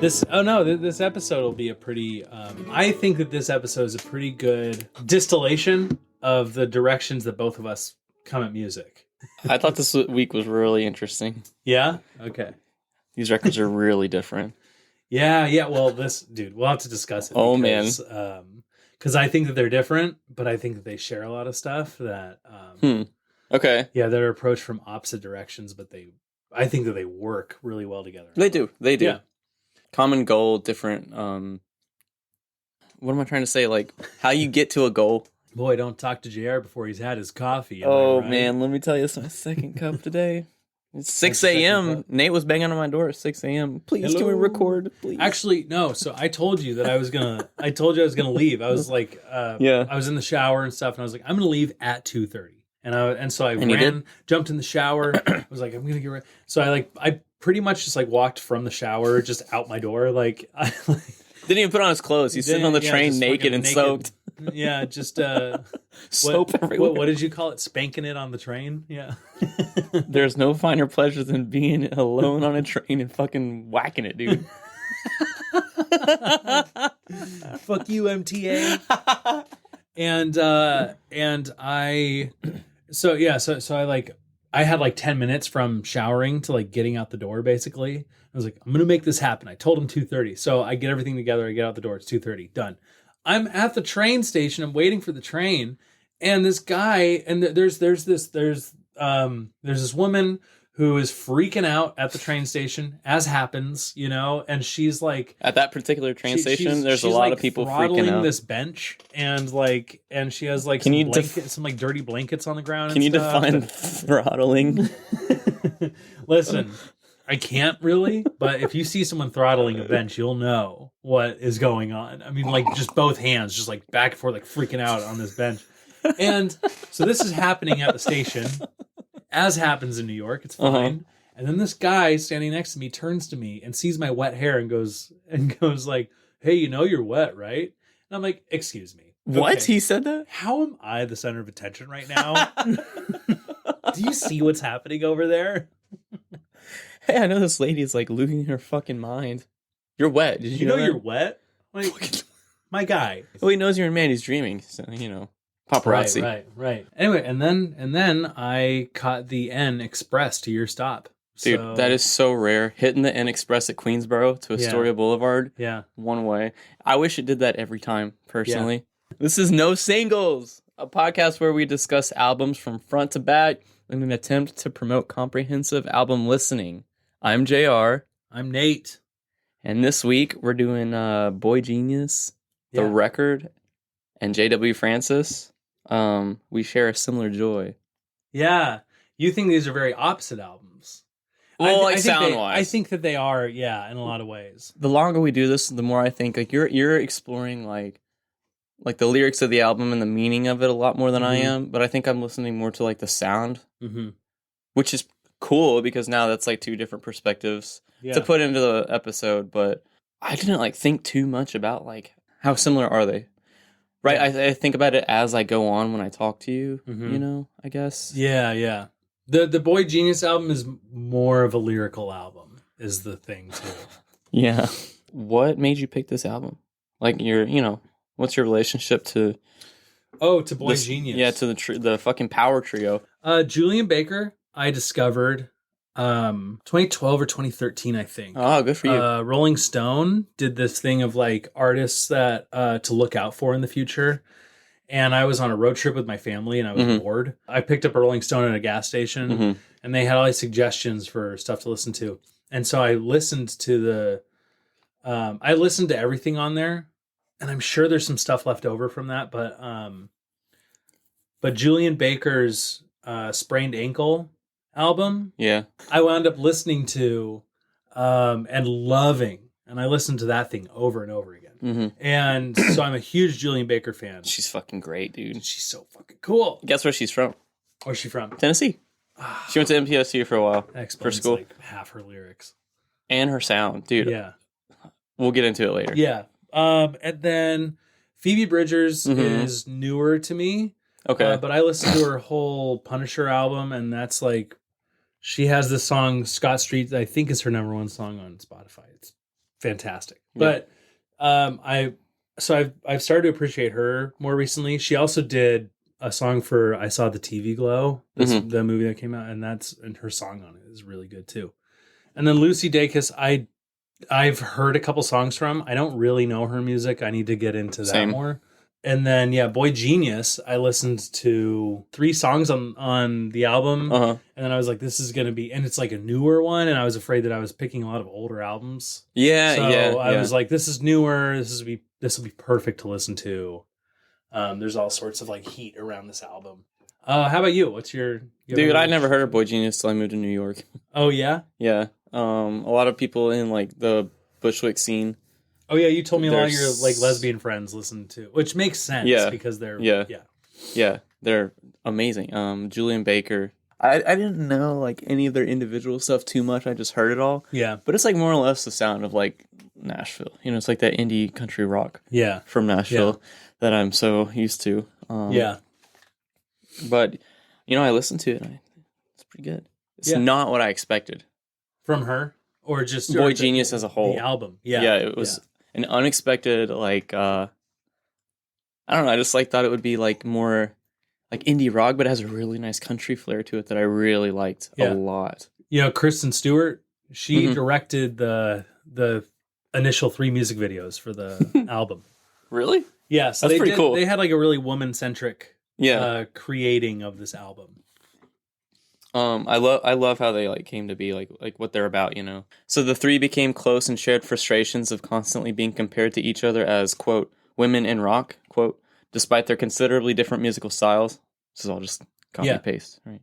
This episode will be a pretty, I think that this episode is a pretty good distillation of the directions that both of us come at music. I thought this week was really interesting. Yeah? Okay. These records are really different. Yeah. Well, we'll have to discuss it. Oh, because, man. Because I think that they're different, but I think that they share a lot of stuff that, Okay. Yeah, they're approached from opposite directions, but I think that they work really well together. They do. Yeah. Common goal, different, what am I trying to say? Like, how you get to a goal. Boy, don't talk to JR before he's had his coffee. Oh, right? Man, let me tell you, it's my second cup today. It's 6 a.m. Nate was banging on my door at 6 a.m. Please, Hello? Can we record, please? Actually, no. So I told you that I was gonna leave. I was like, I was in the shower and stuff, and I was like, I'm gonna leave at 2:30. And so I ran, jumped in the shower. I was like, I'm gonna get ready. So I pretty much just like walked from the shower just out my door. Didn't even put on his clothes. He's sitting on the train naked and soaked. Yeah, just soap everywhere. What did you call it? Spanking it on the train? Yeah. There's no finer pleasure than being alone on a train and fucking whacking it, dude. Fuck you, MTA. And I had like 10 minutes from showering to like getting out the door, basically. I was like, I'm going to make this happen. I told him 2:30. So I get everything together. I get out the door. It's 2:30. Done. I'm at the train station. I'm waiting for the train. And this guy, and there's this woman who is freaking out at the train station, as happens, and she's like... At that particular train station, there's a lot of people freaking out. This bench, and she has like some like dirty blankets on the ground. Can you define throttling? Listen, I can't really, but if you see someone throttling a bench, you'll know what is going on. I mean, like just both hands, just like back and forth, like freaking out on this bench. And so this is happening at the station. As happens in New York, it's fine. Uh-huh. And then this guy standing next to me turns to me and sees my wet hair and goes like, "Hey, you're wet, right?" And I'm like, "Excuse me." What? Okay. He said that? How am I the center of attention right now? Do you see what's happening over there? Hey, I know this lady is like losing her fucking mind. You're wet. Did you know you're wet? Like, my guy. Well, he knows you're a man. He's dreaming. So, paparazzi. Right. Anyway, and then I caught the N Express to your stop. Dude, that is so rare. Hitting the N Express at Queensboro to Astoria Boulevard. Yeah. One way. I wish it did that every time, personally. Yeah. This is No Singles, a podcast where we discuss albums from front to back in an attempt to promote comprehensive album listening. I'm JR. I'm Nate. And this week we're doing boygenius, The Record, and J.W. Francis. We share a similar joy. Yeah. You think these are very opposite albums. Well, sound-wise. I think that they are, in a lot of ways. The longer we do this, the more I think like you're exploring like the lyrics of the album and the meaning of it a lot more than I am. But I think I'm listening more to like the sound, which is cool because now that's like two different perspectives to put into the episode. But I didn't like think too much about like how similar are they. Right, I think about it as I go on when I talk to you, I guess. Yeah. The boygenius album is more of a lyrical album, is the thing, too. Yeah. What made you pick this album? Like, what's your relationship to... Oh, to boygenius. Yeah, to the fucking power trio. Julian Baker, I discovered 2012 or 2013, I think. Oh, good for you. Rolling Stone did this thing of like artists that to look out for in the future. And I was on a road trip with my family and I was bored. I picked up a Rolling Stone at a gas station and they had all these suggestions for stuff to listen to. And so I listened to everything on there, and I'm sure there's some stuff left over from that. But Julian Baker's Sprained Ankle album, I wound up listening to and loving, and I listened to that thing over and over again. And so I'm a huge Julian Baker fan. She's fucking great, dude. She's so fucking cool. Guess where she's from? Where's she from? Tennessee. She went to MTSU for a while. That explains for school. Like half her lyrics and her sound, dude. Yeah, we'll get into it later. Yeah. And then Phoebe Bridgers is newer to me. Okay, but I listened to her whole Punisher album, and that's like, she has this song Scott Street that I think is her number one song on Spotify. It's fantastic. Yeah. But I've started to appreciate her more recently. She also did a song for I Saw the TV Glow, the movie that came out, and her song on it is really good too. And then Lucy Dacus, I've heard a couple songs from. I don't really know her music. I need to get into that more. And then Boy Genius, I listened to 3 songs on the album, and then I was like, this is gonna be, and it's like a newer one, and I was afraid that I was picking a lot of older albums. I was like, this is newer. This will be perfect to listen to. There's all sorts of like heat around this album. How about you? What's your dude? I never heard of Boy Genius till I moved to New York. Oh yeah, yeah. A lot of people in like the Bushwick scene. Oh yeah, you told me a lot of your like lesbian friends listen to, which makes sense because they're they're amazing. Julian Baker. I didn't know like any of their individual stuff too much. I just heard it all. Yeah, but it's like more or less the sound of like Nashville. You know, it's like that indie country rock. Yeah, from Nashville that I'm so used to. But you know, I listened to it. It's pretty good. It's not what I expected from her, or just Boy Genius as a whole. The album, it was an unexpected like. I don't know. I just thought it would be like more like indie rock, but it has a really nice country flair to it that I really liked a lot. You know, Kristen Stewart. She directed the initial 3 music videos for the album. Really? Yeah, so that's pretty cool. They had like a really woman-centric creating of this album. I love how they like came to be like what they're about, you know. So the 3 became close and shared frustrations of constantly being compared to each other as quote women in rock quote, despite their considerably different musical styles. This is all just copy and paste, right?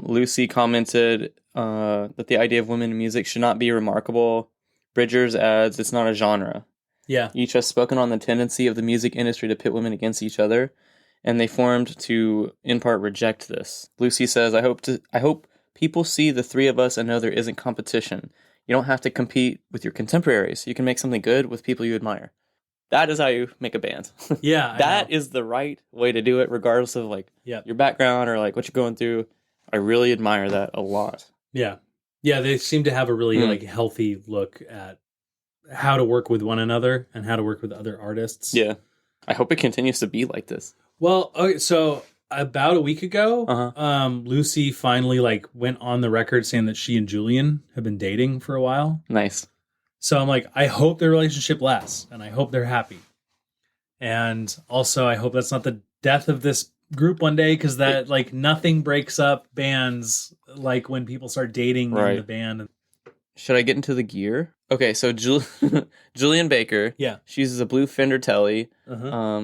Lucy commented that the idea of women in music should not be remarkable. Bridgers adds it's not a genre. Yeah. Each has spoken on the tendency of the music industry to pit women against each other, and they formed to, in part, reject this. Lucy says, I hope people see the 3 of us and know there isn't competition. You don't have to compete with your contemporaries. You can make something good with people you admire. That is how you make a band. Yeah. That is the right way to do it, regardless of like your background or like what you're going through. I really admire that a lot. Yeah. Yeah, they seem to have a really like healthy look at how to work with one another and how to work with other artists. Yeah. I hope it continues to be like this. Well, okay, so about a week ago, Lucy finally like went on the record saying that she and Julian have been dating for a while. Nice. So I'm like, I hope their relationship lasts and I hope they're happy. And also I hope that's not the death of this group one day, because that like nothing breaks up bands like when people start dating in the band. Should I get into the gear? Okay, so Julian Baker, she uses a blue Fender Tele.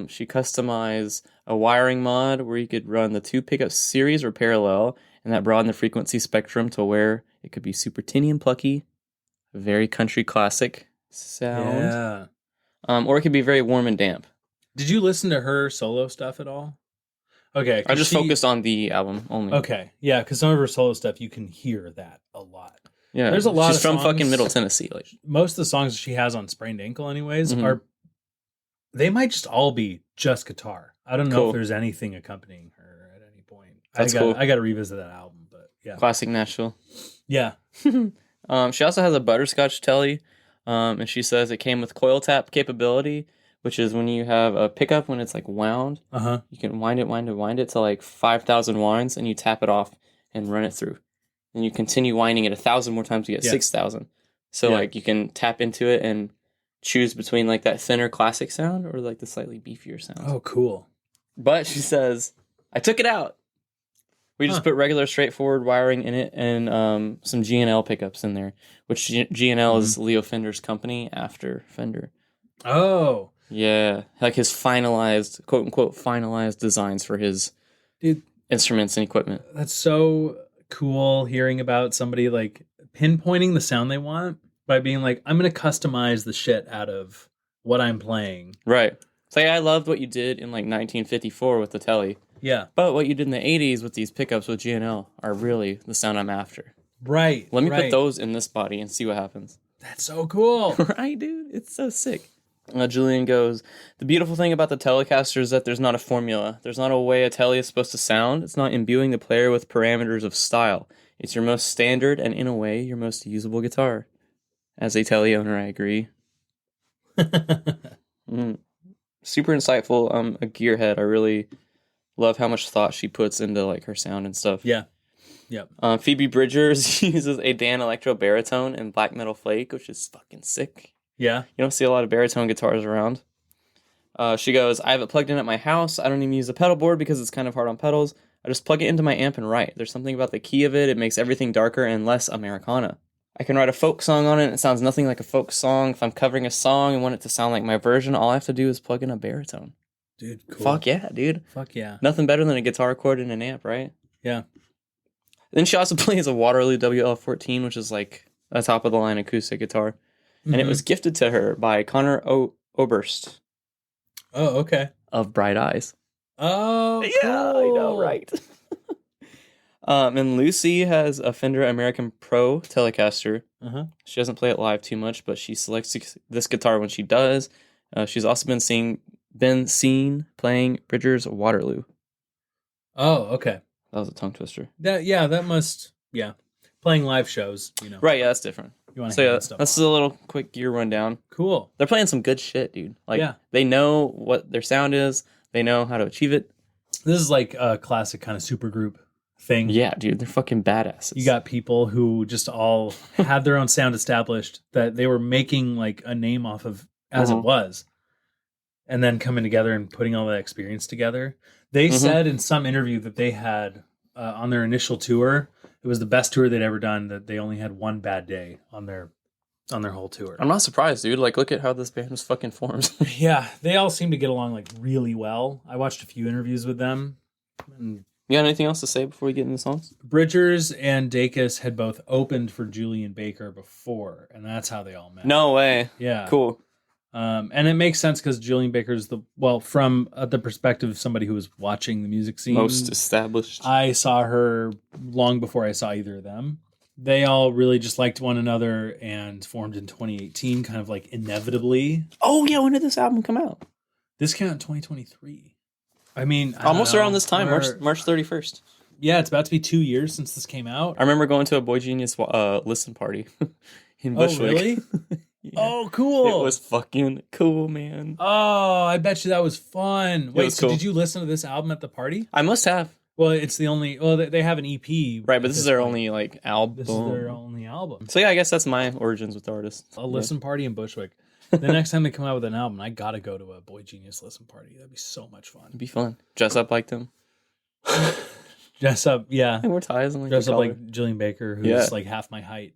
She customized a wiring mod where you could run the 2 pickups series or parallel, and that broadened the frequency spectrum to where it could be super tinny and plucky, very country classic sound, or it could be very warm and damp. Did you listen to her solo stuff at all? Okay, I just focused on the album only. Okay, yeah, because some of her solo stuff you can hear that a lot. Yeah, there's a lot. She's of from songs, fucking Middle Tennessee. Like most of the songs she has on Sprained Ankle, anyways, they might just all be just guitar. I don't know if there's anything accompanying her at any point. That's cool. I got to revisit that album, but yeah, classic Nashville. Yeah. She also has a butterscotch Tele, and she says it came with coil tap capability, which is when you have a pickup when it's like wound. You can wind it to like 5,000 winds, and you tap it off and run it through. And you continue winding it 1,000 more times to get 6,000. So like you can tap into it and choose between like that thinner classic sound or like the slightly beefier sound. Oh, cool. But she says, I took it out. We just put regular straightforward wiring in it and some G&L pickups in there, which G&L is Leo Fender's company after Fender. Oh. Yeah. Like his finalized, quote unquote, finalized designs for his instruments and equipment. That's so cool hearing about somebody like pinpointing the sound they want by being like, I'm going to customize the shit out of what I'm playing. Right. It's like, I loved what you did in like 1954 with the Tele. Yeah. But what you did in the 80s with these pickups with G&L are really the sound I'm after. Right. Let me put those in this body and see what happens. That's so cool. Right, dude? It's so sick. Julian goes, the beautiful thing about the Telecaster is that there's not a formula. There's not a way a Tele is supposed to sound. It's not imbuing the player with parameters of style. It's your most standard and, in a way, your most usable guitar. As a telly owner, I agree. Super insightful. A gearhead. I really love how much thought she puts into like her sound and stuff. Yeah. Yep. Phoebe Bridgers uses a Dan Electro baritone in Black Metal Flake, which is fucking sick. Yeah. You don't see a lot of baritone guitars around. She goes, I have it plugged in at my house. I don't even use a pedal board because it's kind of hard on pedals. I just plug it into my amp and write. There's something about the key of it. It makes everything darker and less Americana. I can write a folk song on it, and it sounds nothing like a folk song. If I'm covering a song and want it to sound like my version, all I have to do is plug in a baritone. Dude, cool. Fuck yeah, dude. Fuck yeah. Nothing better than a guitar chord in an amp, right? Yeah. Then she also plays a Waterloo WL14, which is like a top-of-the-line acoustic guitar. And it was gifted to her by Connor Oberst. Oh, okay. Of Bright Eyes. Oh, yeah, cool. I know, right? And Lucy has a Fender American Pro Telecaster. She doesn't play it live too much, but she selects this guitar when she does. She's also been seen playing Bridgers Waterloo. Oh, okay. That was a tongue twister. That must playing live shows, you know. Right, yeah, that's different. You want to so yeah, that's a little quick gear rundown. Cool. They're playing some good shit, dude. Like they know what their sound is. They know how to achieve it. This is like a classic kind of supergroup thing. Yeah, dude, they're fucking badasses. You got people who just all had their own sound established that they were making like a name off of as it was, and then coming together and putting all that experience together. They said in some interview that they had on their initial tour, it was the best tour they'd ever done, that they only had one bad day on their whole tour. I'm not surprised, dude. Like, look at how this band was fucking formed. Yeah, they all seem to get along like really well. I watched a few interviews with them. And you got anything else to say before we get into the songs? Bridgers and Dacus had both opened for Julian Baker before, and that's how they all met. No way. Yeah. Cool. And it makes sense because Julian Baker's from the perspective of somebody who was watching the music scene. Most established. I saw her long before I saw either of them. They all really just liked one another and formed in 2018, kind of like inevitably. Oh, yeah. When did this album come out? This came out in 2023. I mean, almost around this time, March 31st. Yeah, it's about to be 2 years since this came out. I remember going to a boygenius listen party in Bushwick. Oh, really? Yeah. Oh, cool. It was fucking cool, man. Oh, I bet you that was fun. Wait, so cool. did you listen to this album at the party? I must have. Well, it's the only... Well, they have an EP. Right, but this is their only, like, album. This is their only album. So, yeah, I guess that's my origins with the artist. A listen party in Bushwick. The next time they come out with an album, I gotta go to a Boy Genius listen party. That'd be so much fun. It'd be fun. Dress up like them. Dress up, yeah. And wear ties. And, like, dress up like Jillian Baker, who's like half my height.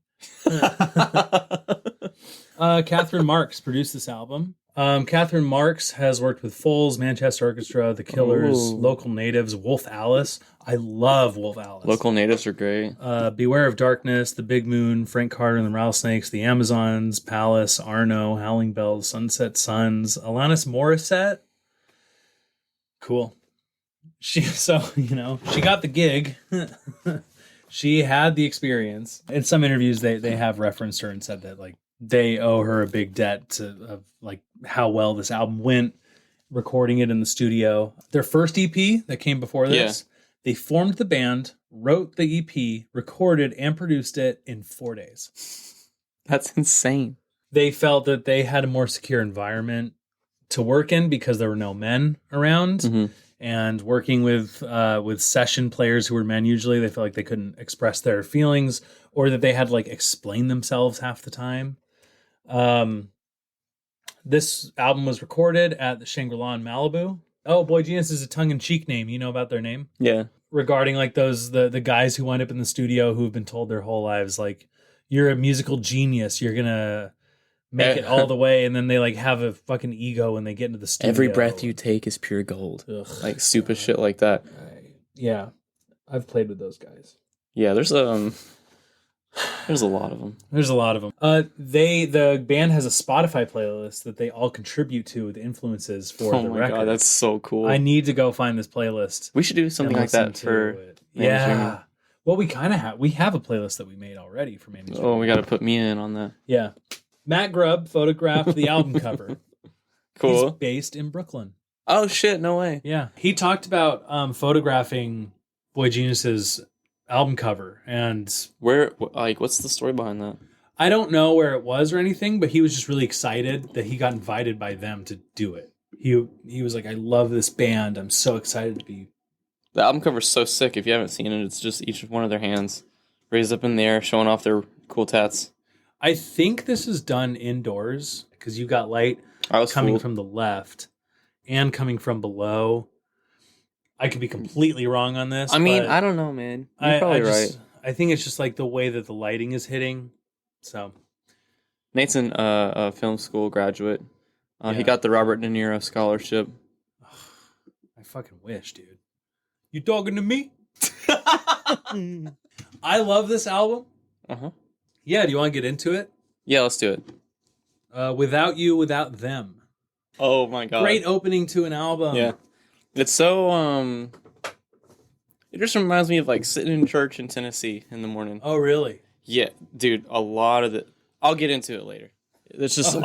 Catherine Marks produced this album. Catherine Marks has worked with Foals, Manchester Orchestra, The Killers, Local Natives, Wolf Alice. I love Wolf Alice. Local Natives are great. Beware of Darkness, The Big Moon, Frank Carter and the Rattlesnakes, The Amazons, Palace, Arno, Howling Bells, Sunset Suns, Alanis Morissette. Cool. She got the gig. She had the experience. In some interviews, they have referenced her and said that like they owe her a big debt of like how well this album went, recording it in the studio. Their first EP that came before this, they formed the band, wrote the EP, recorded and produced it in 4 days. That's insane. They felt that they had a more secure environment to work in because there were no men around. And working with session players who were men, usually they felt like they couldn't express their feelings or that they had to like explain themselves half the time. This album was recorded at the Shangri-La in Malibu. Oh, Boy Genius is a tongue-in-cheek name. You know about their name? Yeah. Regarding like the guys who wind up in the studio who have been told their whole lives, like, you're a musical genius. You're going to make it all the way. And then they like have a fucking ego when they get into the studio. Every breath you take is pure gold. Ugh, like stupid shit like that. Yeah. I've played with those guys. Yeah, there's a lot of them. There's a lot of them. The band has a Spotify playlist that they all contribute to with influences for the record. Oh my god, that's so cool. I need to go find this playlist. We should do something like that for it. Yeah. Well, we kind of have. We have a playlist that we made already for Manny. Oh, we got to put me in on that. Yeah. Matt Grubb photographed the album cover. Cool. He's based in Brooklyn. Oh shit! No way. Yeah, he talked about photographing Boy Genius's album cover and where, like, what's the story behind that? I don't know where it was or anything, but he was just really excited that he got invited by them to do it. He was like, I love this band. I'm so excited to be. The album cover's so sick. If you haven't seen it, it's just each one of their hands raised up in the air, showing off their cool tats. I think this is done indoors because you got light coming from the left and coming from below. I could be completely wrong on this. I mean, I don't know, man. You're probably right. I think it's just like the way that the lighting is hitting. So, Nate's a film school graduate. He got the Robert De Niro scholarship. I fucking wish, dude. You talking to me? I love this album. Uh-huh. Yeah, do you want to get into it? Yeah, let's do it. Without You, Without Them. Oh my god. Great opening to an album. Yeah. It's so it just reminds me of like sitting in church in Tennessee in the morning. Oh, really? Yeah, dude, a lot of I'll get into it later. It's just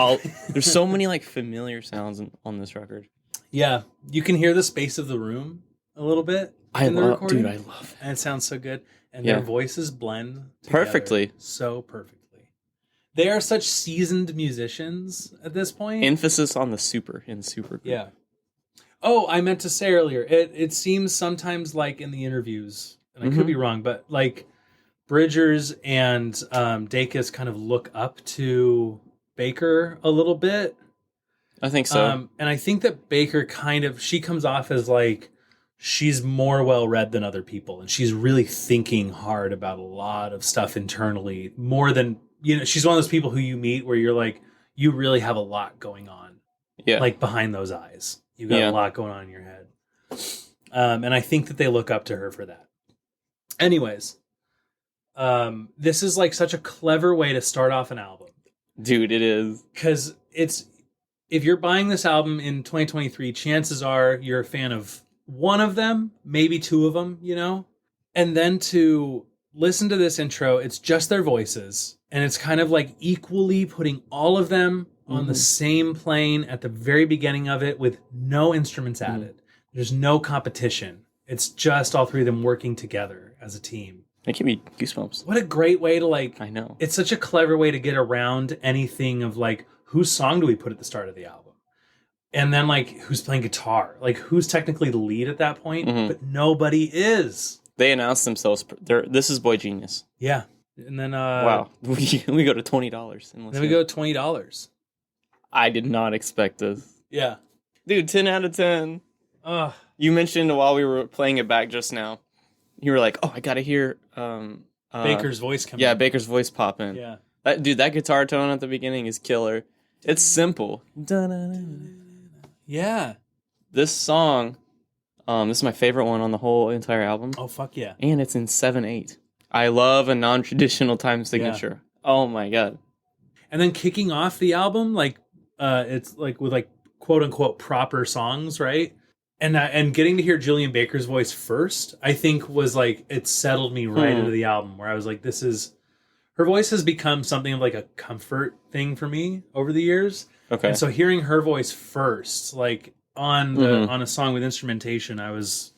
there's so many like familiar sounds on this record. Yeah, you can hear the space of the room a little bit in the recording. Dude, I love it. And it sounds so good. And their voices blend perfectly. So perfectly. They are such seasoned musicians at this point. Emphasis on the super group. Yeah. Oh, I meant to say earlier, it seems sometimes like in the interviews, and I could be wrong, but like Bridgers and Dacus kind of look up to Baker a little bit. I think so. And I think that Baker she comes off as like she's more well-read than other people, and she's really thinking hard about a lot of stuff internally, more than, she's one of those people who you meet where you're like, you really have a lot going on. Yeah. Like behind those eyes. You've got a lot going on in your head. And I think that they look up to her for that. Anyways, this is like such a clever way to start off an album. Dude, it is. Because if you're buying this album in 2023, chances are you're a fan of one of them, maybe two of them, And then to listen to this intro, it's just their voices. And it's kind of like equally putting all of them on the same plane at the very beginning of it with no instruments added. There's no competition. It's just all three of them working together as a team. It give me goosebumps. What a great way to I know. It's such a clever way to get around anything of like, whose song do we put at the start of the album? And then like, who's playing guitar? Like, who's technically the lead at that point? But nobody is. They announced themselves. This is boygenius. Yeah. And then... wow. We go to $20. Then we go to $20. I did not expect this. Yeah. Dude, 10 out of 10. You mentioned while we were playing it back just now, you were like, oh, I gotta hear... Baker's voice coming in. Yeah, Baker's voice pop in. Yeah. That guitar tone at the beginning is killer. It's simple. Yeah. This song, this is my favorite one on the whole entire album. Oh, fuck yeah. And it's in 7/8. I love a non-traditional time signature. Yeah. Oh my god. And then kicking off the album, like, it's like with like quote unquote proper songs, right? And getting to hear Jillian Baker's voice first, I think was like, it settled me right into the album where I was like, her voice has become something of like a comfort thing for me over the years. Okay. And so hearing her voice first, like on a song with instrumentation, I was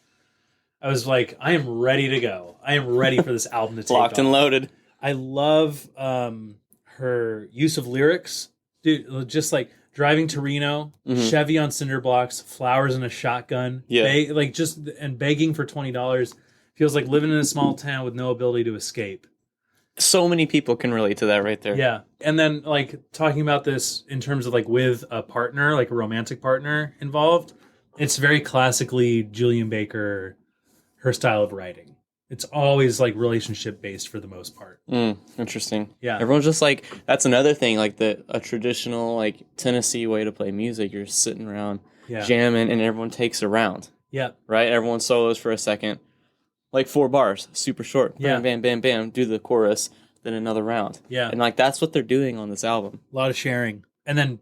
like, I am ready to go. I am ready for this album to take Locked off. and loaded. I love her use of lyrics, dude. Just like driving to Reno, Chevy on cinder blocks, flowers in a shotgun, and begging for $20 feels like living in a small town with no ability to escape. So many people can relate to that right there. Yeah, and then like talking about this in terms of like with a partner, like a romantic partner involved, it's very classically Jillian Baker, her style of writing. It's always like relationship based for the most part. Interesting. Yeah. Everyone's just like, that's another thing, like a traditional like Tennessee way to play music. You're sitting around jamming and everyone takes a round. Yeah. Right? Everyone solos for a second. Like 4 bars, super short. Yeah. Bam, bam, bam, bam. Do the chorus, then another round. Yeah. And like that's what they're doing on this album. A lot of sharing. And then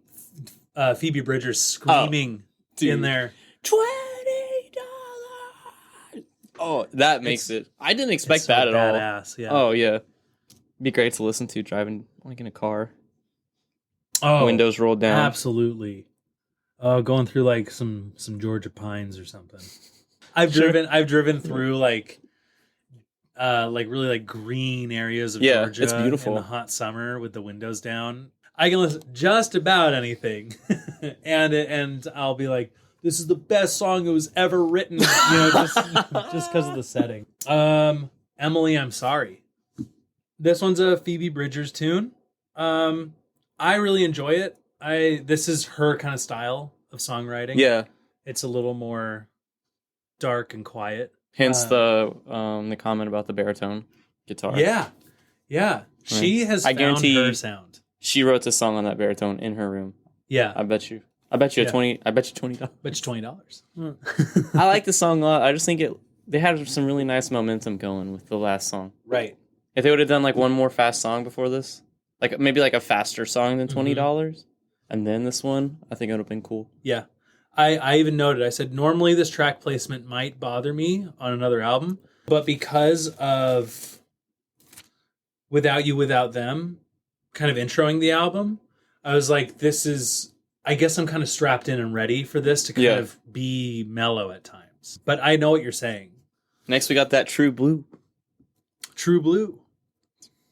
Phoebe Bridgers screaming in there. $20. Oh, that makes it. I didn't expect that at all. Badass, yeah. Oh yeah. Be great to listen to driving like in a car. Oh, windows rolled down. Absolutely. Going through like some Georgia pines or something. I've driven through like like really like green areas of Yeah, Georgia it's beautiful. in the hot summer with the windows down. I can listen just about anything, and I'll be like, "This is the best song that was ever written," just because of the setting. Emily, I'm sorry. This one's a Phoebe Bridgers tune. I really enjoy it. This is her kind of style of songwriting. Yeah. It's a little more dark and quiet. Hence the comment about the baritone guitar. Yeah. She has I found guarantee her sound. She wrote this song on that baritone in her room. Yeah. I bet you $20. I bet you $20. I like the song a lot. I just think they had some really nice momentum going with the last song. Right. If they would have done like one more fast song before this, like maybe like a faster song than $20, and then this one, I think it would have been cool. Yeah. I even noted, I said, normally this track placement might bother me on another album, but because of Without You, Without Them kind of introing the album, I was like, I guess I'm kind of strapped in and ready for this to kind of be mellow at times. But I know what you're saying. Next, we got that True Blue. True Blue.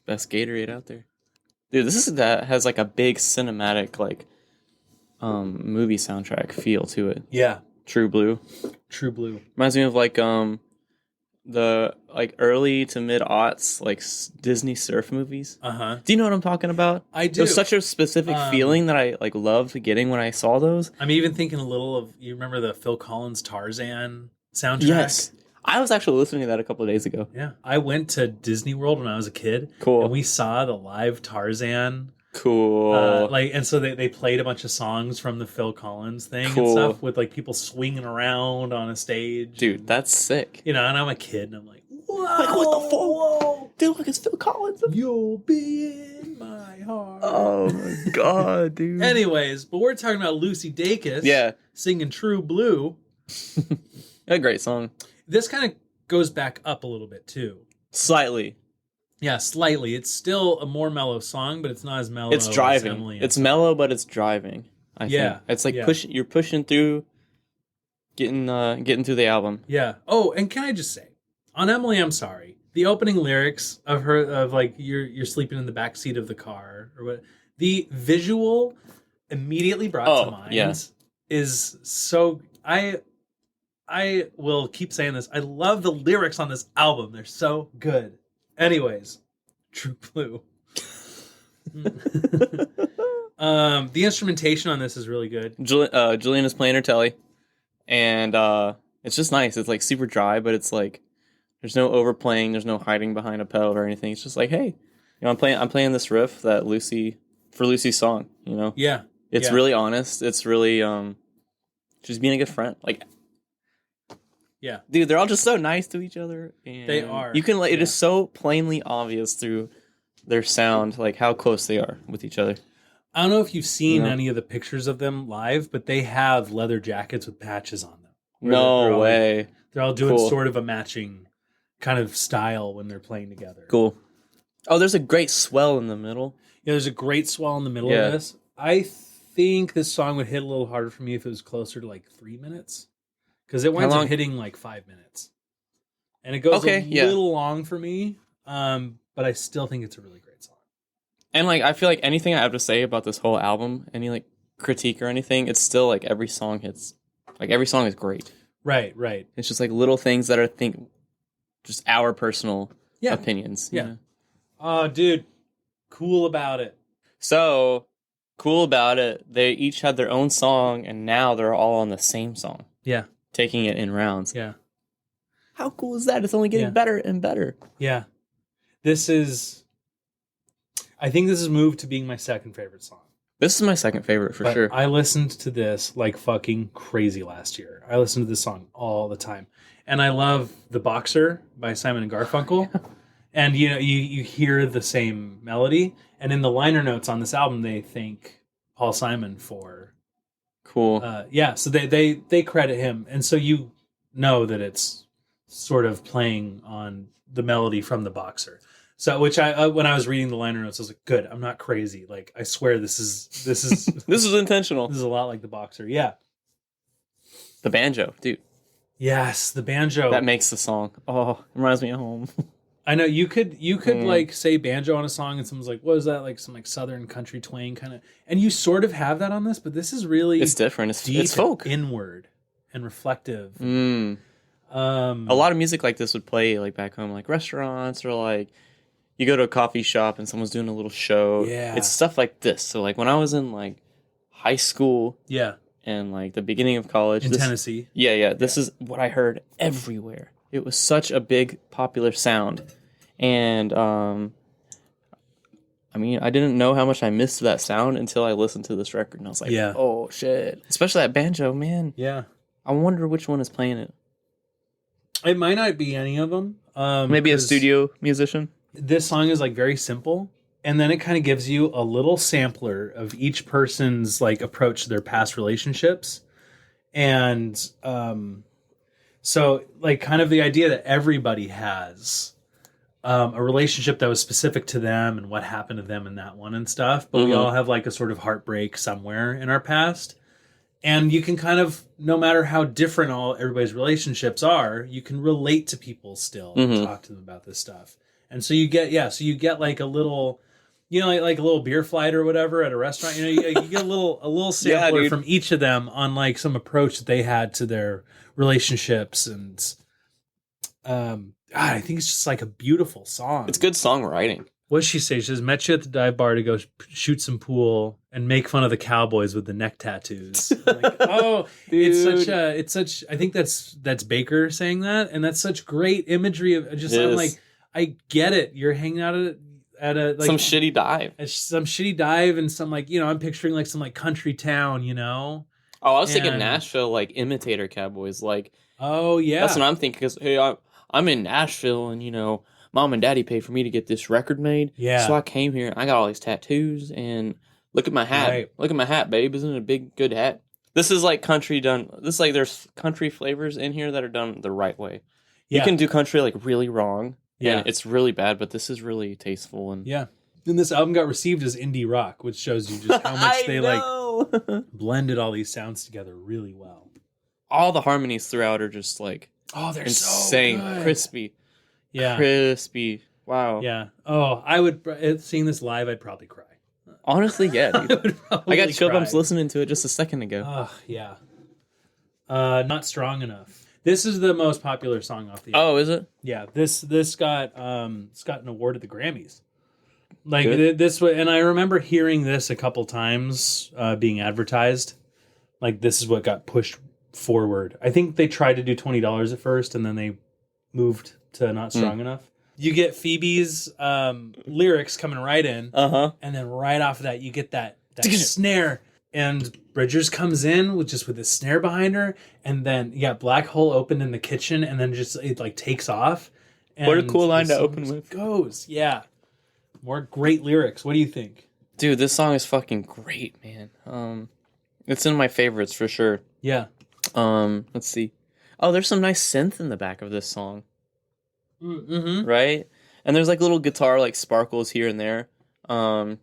Best Gatorade out there. Dude, that has like a big cinematic like movie soundtrack feel to it. Yeah. True Blue. Reminds me of like the like early to mid aughts like Disney surf movies. Uh-huh. Do you know what I'm talking about? I do. It was such a specific feeling that I like loved getting when I saw those. I'm even thinking a little of, you remember the Phil Collins Tarzan soundtrack? Yes. I was actually listening to that a couple of days ago. Yeah. I went to Disney World when I was a kid. Cool. And we saw the live Tarzan. Cool. And so they played a bunch of songs from the Phil Collins thing and Cool. stuff with like people swinging around on a stage. Dude, that's sick. And I'm a kid and I'm like, whoa, Like, what the fuck? whoa, Dude, look, it's Phil Collins. you'll be in my heart. Oh my god, dude. Anyways, but we're talking about Lucy Dacus singing True Blue. A great song. This kind of goes back up a little bit too. Slightly. Yeah, slightly. It's still a more mellow song, but it's not as mellow. It's driving. As Emily It's mellow, but it's driving. I think. It's like you're pushing through, getting through the album. Yeah. Oh, and can I just say, on Emily, I'm sorry. The opening lyrics of her like you're sleeping in the back seat of the car or what, the visual immediately brought to mind is so I will keep saying this. I love the lyrics on this album. They're so good. Anyways, True Blue. The instrumentation on this is really good. Julian is playing her telly, and it's just nice. It's like super dry, but it's like there's no overplaying. There's no hiding behind a pedal or anything. It's just like, hey, I'm playing this riff that Lucy's song. Yeah, it's really honest. It's really just being a good friend. Like. Yeah, dude, they're all just so nice to each other. And they are. You can it is so plainly obvious through their sound, like how close they are with each other. I don't know if you've seen any of the pictures of them live, but they have leather jackets with patches on them. No way. They're all doing sort of a matching kind of style when they're playing together. Cool. Oh, there's a great swell in the middle. Yeah, there's a great swell in the middle of this. I think this song would hit a little harder for me if it was closer to like 3 minutes. Because it winds up hitting like 5 minutes. And it goes a little long for me. But I still think it's a really great song. And like I feel like anything I have to say about this whole album, any like critique or anything, it's still like every song hits. Like every song is great. Right. It's just like little things that are just our personal opinions. Yeah. Oh, dude. Cool about it. So cool about it. They each had their own song and now they're all on the same song. Yeah. Taking it in rounds. Yeah. How cool is that? It's only getting better and better. Yeah. I think this has moved to being my second favorite song. This is my second favorite for sure. I listened to this like fucking crazy last year. I listened to this song all the time. And I love The Boxer by Simon and Garfunkel. And you hear the same melody. And in the liner notes on this album, they thank Paul Simon for cool. So they credit him, and so you know that it's sort of playing on the melody from The Boxer. So, which I when I was reading the liner notes, I was like, "Good, I'm not crazy. Like, I swear this is this is intentional. This is a lot like The Boxer." Yeah, the banjo, dude. Yes, the banjo that makes the song. Oh, it reminds me of home. I know you could like say banjo on a song and someone's like, what is that? Like some like southern country twang kind of, and you sort of have that on this, but this is really It's different. It's deep folk, and inward and reflective. A lot of music like this would play like back home, like restaurants or like you go to a coffee shop and someone's doing a little show. Yeah. It's stuff like this. So like when I was in like high school, yeah, and like the beginning of college in Tennessee. Yeah. This is what I heard everywhere. It was such a big popular sound. And I mean, I didn't know how much I missed that sound until I listened to this record and I was like, oh shit. Especially that banjo, man. Yeah. I wonder which one is playing it. It might not be any of them. Maybe a studio musician. This song is like very simple, and then it kind of gives you a little sampler of each person's like approach to their past relationships. And so like kind of the idea that everybody has a relationship that was specific to them and what happened to them in that one and stuff, but we all have like a sort of heartbreak somewhere in our past. And you can kind of, no matter how different everybody's relationships are, you can relate to people still and talk to them about this stuff. And so you get like a little, you know, like a little beer flight or whatever at a restaurant. You know, you get a little sampler from each of them on like some approach that they had to their relationships. And God, I think it's just like a beautiful song. It's good songwriting. What does she say? She says, met you at the dive bar to go shoot some pool and make fun of the cowboys with the neck tattoos. I'm like, oh, Dude. it's such, I think that's Baker saying that. And that's such great imagery of just, I'm like, I get it. You're hanging out at a like some shitty dive. Some shitty dive and some like, you know, I'm picturing like some like country town, you know? Oh, I was thinking Nashville, like imitator cowboys. Like, oh, yeah. That's what I'm thinking. Because, hey, I'm in Nashville and, you know, Mom and Daddy paid for me to get this record made. Yeah. So I came here and I got all these tattoos and look at my hat. Right. Look at my hat, babe. Isn't it a big, good hat? This is like country done. This is like there's country flavors in here that are done the right way. Yeah. You can do country like really wrong. Yeah. And it's really bad, but this is really tasteful. And yeah. And this album got received as indie rock, which shows you just how much they like blended all these sounds together really well. All the harmonies throughout are just like they're insane, so good. crispy. Yeah. Crispy. Wow. Yeah. Oh, I would, seeing this live, I'd probably cry. Honestly, yeah, dude. I got chill bumps cry. listening to it just a second ago. Oh, yeah. Not Strong Enough. This is the most popular song off the album. Oh, is it? Yeah. This got it's got an award at the Grammys. Like this, and I remember hearing this a couple times being advertised. Like this is what got pushed forward. I think they tried to do $20 at first, and then they moved to Not Strong Enough. You get Phoebe's lyrics coming right in, and then right off of that, you get that snare, and Bridgers comes in with this snare behind her, and then you got Black Hole opened in the kitchen, and then just it like takes off. And what a cool line to open with. Goes, yeah. More great lyrics. What do you think? Dude, this song is fucking great, man. It's in my favorites for sure. Yeah. Let's see. Oh, there's some nice synth in the back of this song. Mm-hmm. Right? And there's like little guitar like sparkles here and there. I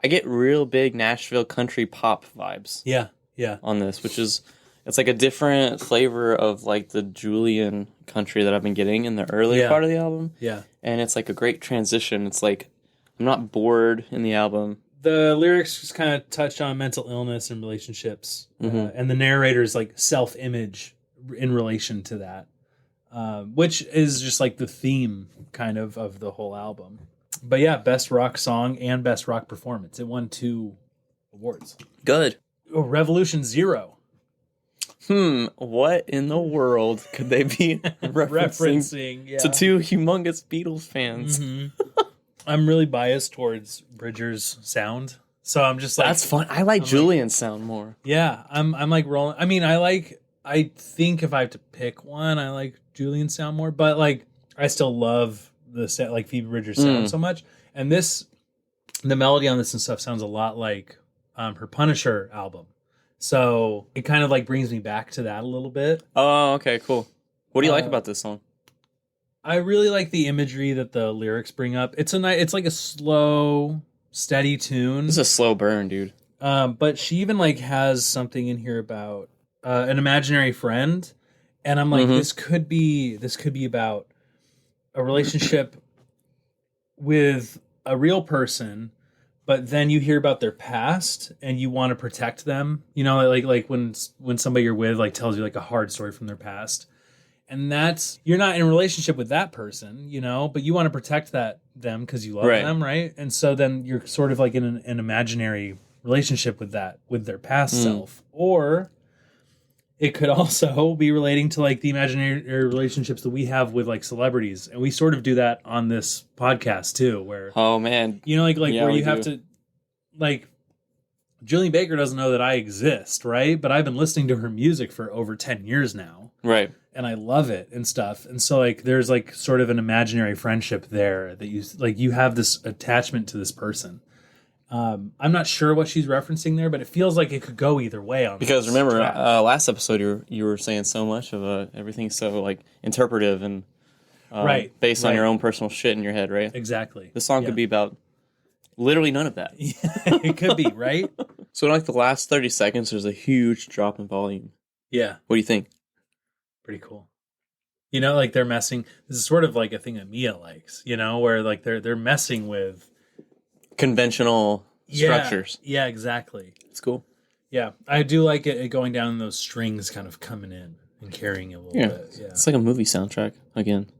get real big Nashville country pop vibes. Yeah. Yeah. On this, which is it's like a different flavor of like the Julian country that I've been getting in the earlier part of the album. Yeah. And it's like a great transition. It's like I'm not bored in the album. The lyrics just kind of touch on mental illness and relationships, and the narrator's like self-image in relation to that, which is just like the theme kind of the whole album. But yeah, best rock song and best rock performance. It won 2 awards. Good. Oh, Revolution Zero. What in the world could they be referencing to 2 humongous Beatles fans? I'm really biased towards Bridgers' sound, so I'm just like that's fun. I like Julian's sound more. Yeah, I'm like rolling. I mean, I think if I have to pick one, I like Julian's sound more, but like I still love the set like Phoebe Bridgers' sound so much. And the melody on this and stuff sounds a lot like her Punisher album, so it kind of like brings me back to that a little bit. Oh, okay, cool. What do you like about this song? I really like the imagery that the lyrics bring up. It's like a slow, steady tune. This is a slow burn, dude. But she even like has something in here about an imaginary friend, and I'm like, this could be about a relationship with a real person, but then you hear about their past and you want to protect them. You know, like when somebody you're with like tells you like a hard story from their past, and that's, you're not in a relationship with that person, you know, but you want to protect them because you love them, right? And so then you're sort of like in an imaginary relationship with their past self. Or it could also be relating to like the imaginary relationships that we have with like celebrities, and we sort of do that on this podcast too, where you know, like where you have to, like, Julian Baker doesn't know that I exist, right? But I've been listening to her music for over 10 years now, right? And I love it and stuff. And so like there's like sort of an imaginary friendship there that you have this attachment to this person. I'm not sure what she's referencing there, but it feels like it could go either way on because remember last episode you were saying so much of everything's so like interpretive and based on your own personal shit in your head, right? Exactly. The song could be about literally none of that. It could be, right? So in like the last 30 seconds there's a huge drop in volume. Yeah. What do you think? Pretty cool. You know, like they're messing, this is sort of like a thing that Mia likes, you know, where like they're messing with conventional structures. Yeah, exactly. It's cool. Yeah, I do like it going down in those strings kind of coming in and carrying it a little bit. Yeah. It's like a movie soundtrack again.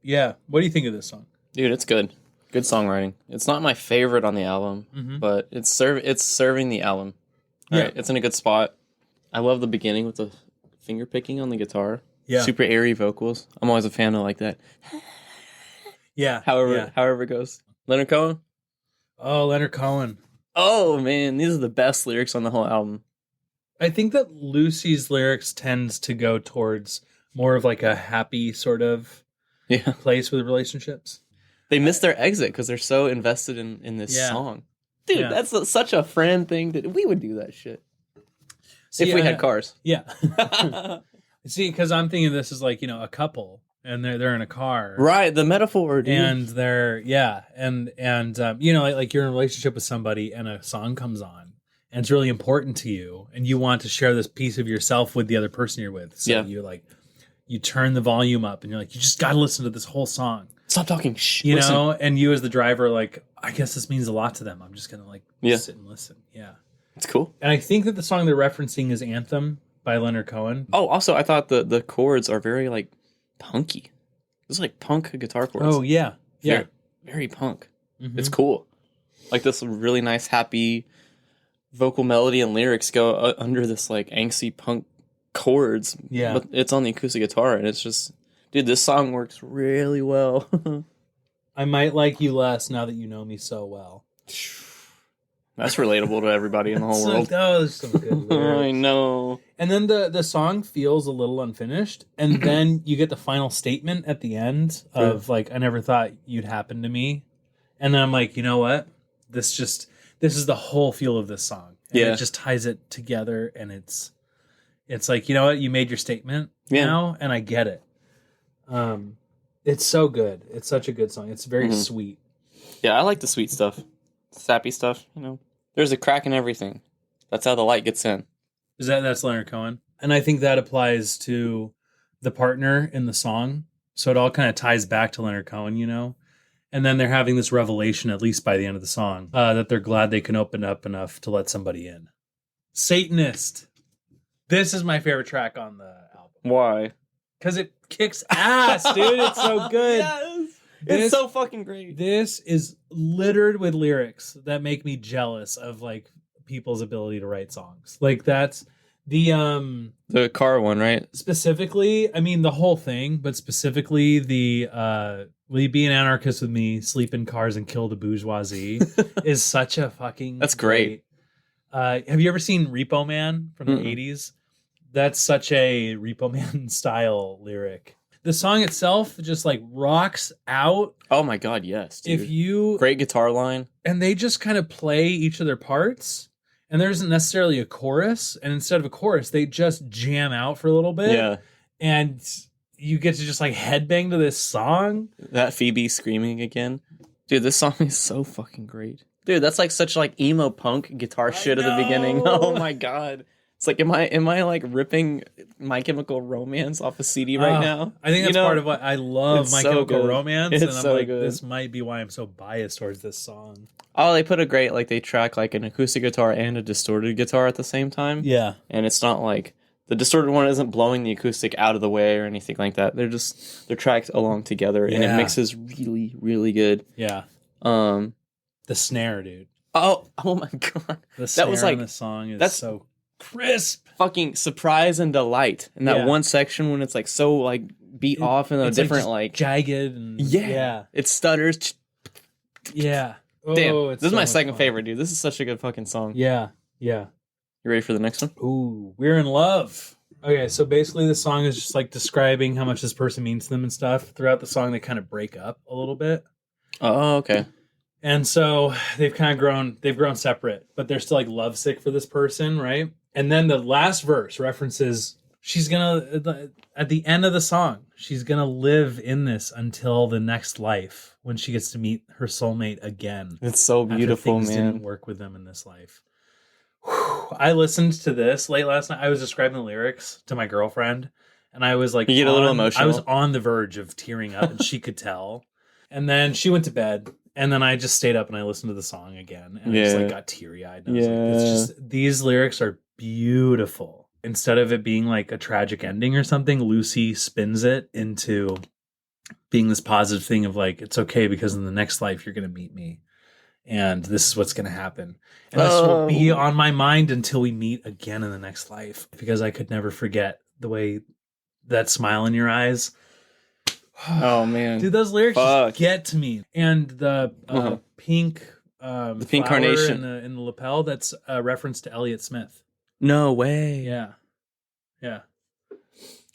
Yeah. What do you think of this song? Dude, it's good. Good songwriting. It's not my favorite on the album, but it's serving the album. Right? It's in a good spot. I love the beginning with the finger picking on the guitar. Yeah. Super airy vocals. I'm always a fan of like that. Yeah. However it goes. Leonard Cohen? Oh, Leonard Cohen. Oh, man. These are the best lyrics on the whole album. I think that Lucy's lyrics tends to go towards more of like a happy sort of place with relationships. They miss their exit because they're so invested in this song. Dude, that's such a friend thing. We would do that shit. See, if we had cars. Yeah. See, because I'm thinking this is like, you know, a couple. And they're in a car, right? The metaphor, dude. And they're and you know, like you're in a relationship with somebody, and a song comes on, and it's really important to you, and you want to share this piece of yourself with the other person you're with. So you turn the volume up, and you're like, you just got to listen to this whole song. Stop talking, you know. And you as the driver, like, I guess this means a lot to them. I'm just gonna like sit and listen. Yeah, it's cool. And I think that the song they're referencing is "Anthem" by Leonard Cohen. Oh, also, I thought the chords are very like punky. It's like punk guitar chords. Oh yeah, very, very punk. It's cool. Like this really nice, happy vocal melody and lyrics go under this like angsty punk chords. Yeah, but it's on the acoustic guitar, and it's just, dude, this song works really well. I might like you less now that you know me so well. That's relatable to everybody in the whole world. Those some good lyrics. I know. And then the song feels a little unfinished, and then you get the final statement at the end of like, I never thought you'd happen to me. And then I'm like, you know what? This is the whole feel of this song. And it just ties it together, and it's like, you know what? You made your statement now, and I get it. It's so good. It's such a good song. It's very sweet. Yeah, I like the sweet stuff. Sappy stuff, you know. There's a crack in everything. That's how the light gets in. That's Leonard Cohen. And I think that applies to the partner in the song. So it all kind of ties back to Leonard Cohen, you know. And then they're having this revelation, at least by the end of the song, that they're glad they can open up enough to let somebody in. Satanist. This is my favorite track on the album. Why? Because it kicks ass, dude. It's so good. Yes. It's so fucking great. This is littered with lyrics that make me jealous of like people's ability to write songs. Like that's the car one, right? Specifically, I mean the whole thing, but specifically the will you be an anarchist with me, sleep in cars and kill the bourgeoisie is such a fucking That's great. Have you ever seen Repo Man from the 80s? That's such a Repo Man style lyric. The song itself just like rocks out. Oh my god, yes, dude. If great guitar line. And they just kind of play each of their parts, and there isn't necessarily a chorus, and instead of a chorus, they just jam out for a little bit. Yeah. And you get to just like headbang to this song. That Phoebe screaming again. Dude, this song is so fucking great. Dude, that's like such like emo punk guitar shit at the beginning. Oh my god. It's like, am I like ripping My Chemical Romance off a CD right now? I think that's part of what I love My Chemical Romance, and I'm so like, good. this might be why I'm so biased towards this song. Oh, they put a great, like, they track like an acoustic guitar and a distorted guitar at the same time. Yeah. And it's not like the distorted one isn't blowing the acoustic out of the way or anything like that. They're tracked along together, and it mixes really, really good. Yeah. The snare, dude. Oh my god. The snare that was like on the song is so crisp. Fucking surprise and delight in that one section when it's like so like beat off in a different like jagged and it stutters. Yeah. Damn, Oh, this is my second favorite, dude. This is such a good fucking song. Yeah. Yeah. You ready for the next one? Ooh, We're in Love. Okay, so basically the song is just like describing how much this person means to them and stuff. Throughout the song, they kind of break up a little bit. Oh, okay. And so they've grown separate, but they're still like lovesick for this person, right? And then the last verse references at the end of the song, she's gonna live in this until the next life when she gets to meet her soulmate again. It's so beautiful, things man. Didn't work with them in this life. I listened to this late last night. I was describing the lyrics to my girlfriend, and I was like, you get a little emotional. I was on the verge of tearing up, and she could tell. And then she went to bed, and then I just stayed up and I listened to the song again, and I just like got teary eyed. And I was like, it's just these lyrics are beautiful. Instead of it being like a tragic ending or something, Lucy spins it into being this positive thing of like, it's okay because in the next life you're going to meet me. And this is what's going to happen. And this will be on my mind until we meet again in the next life. Because I could never forget the way that smile in your eyes. Oh, man. Dude, those lyrics just get to me. And the pink the pink carnation in the lapel, that's a reference to Elliott Smith. No way. Yeah. Yeah.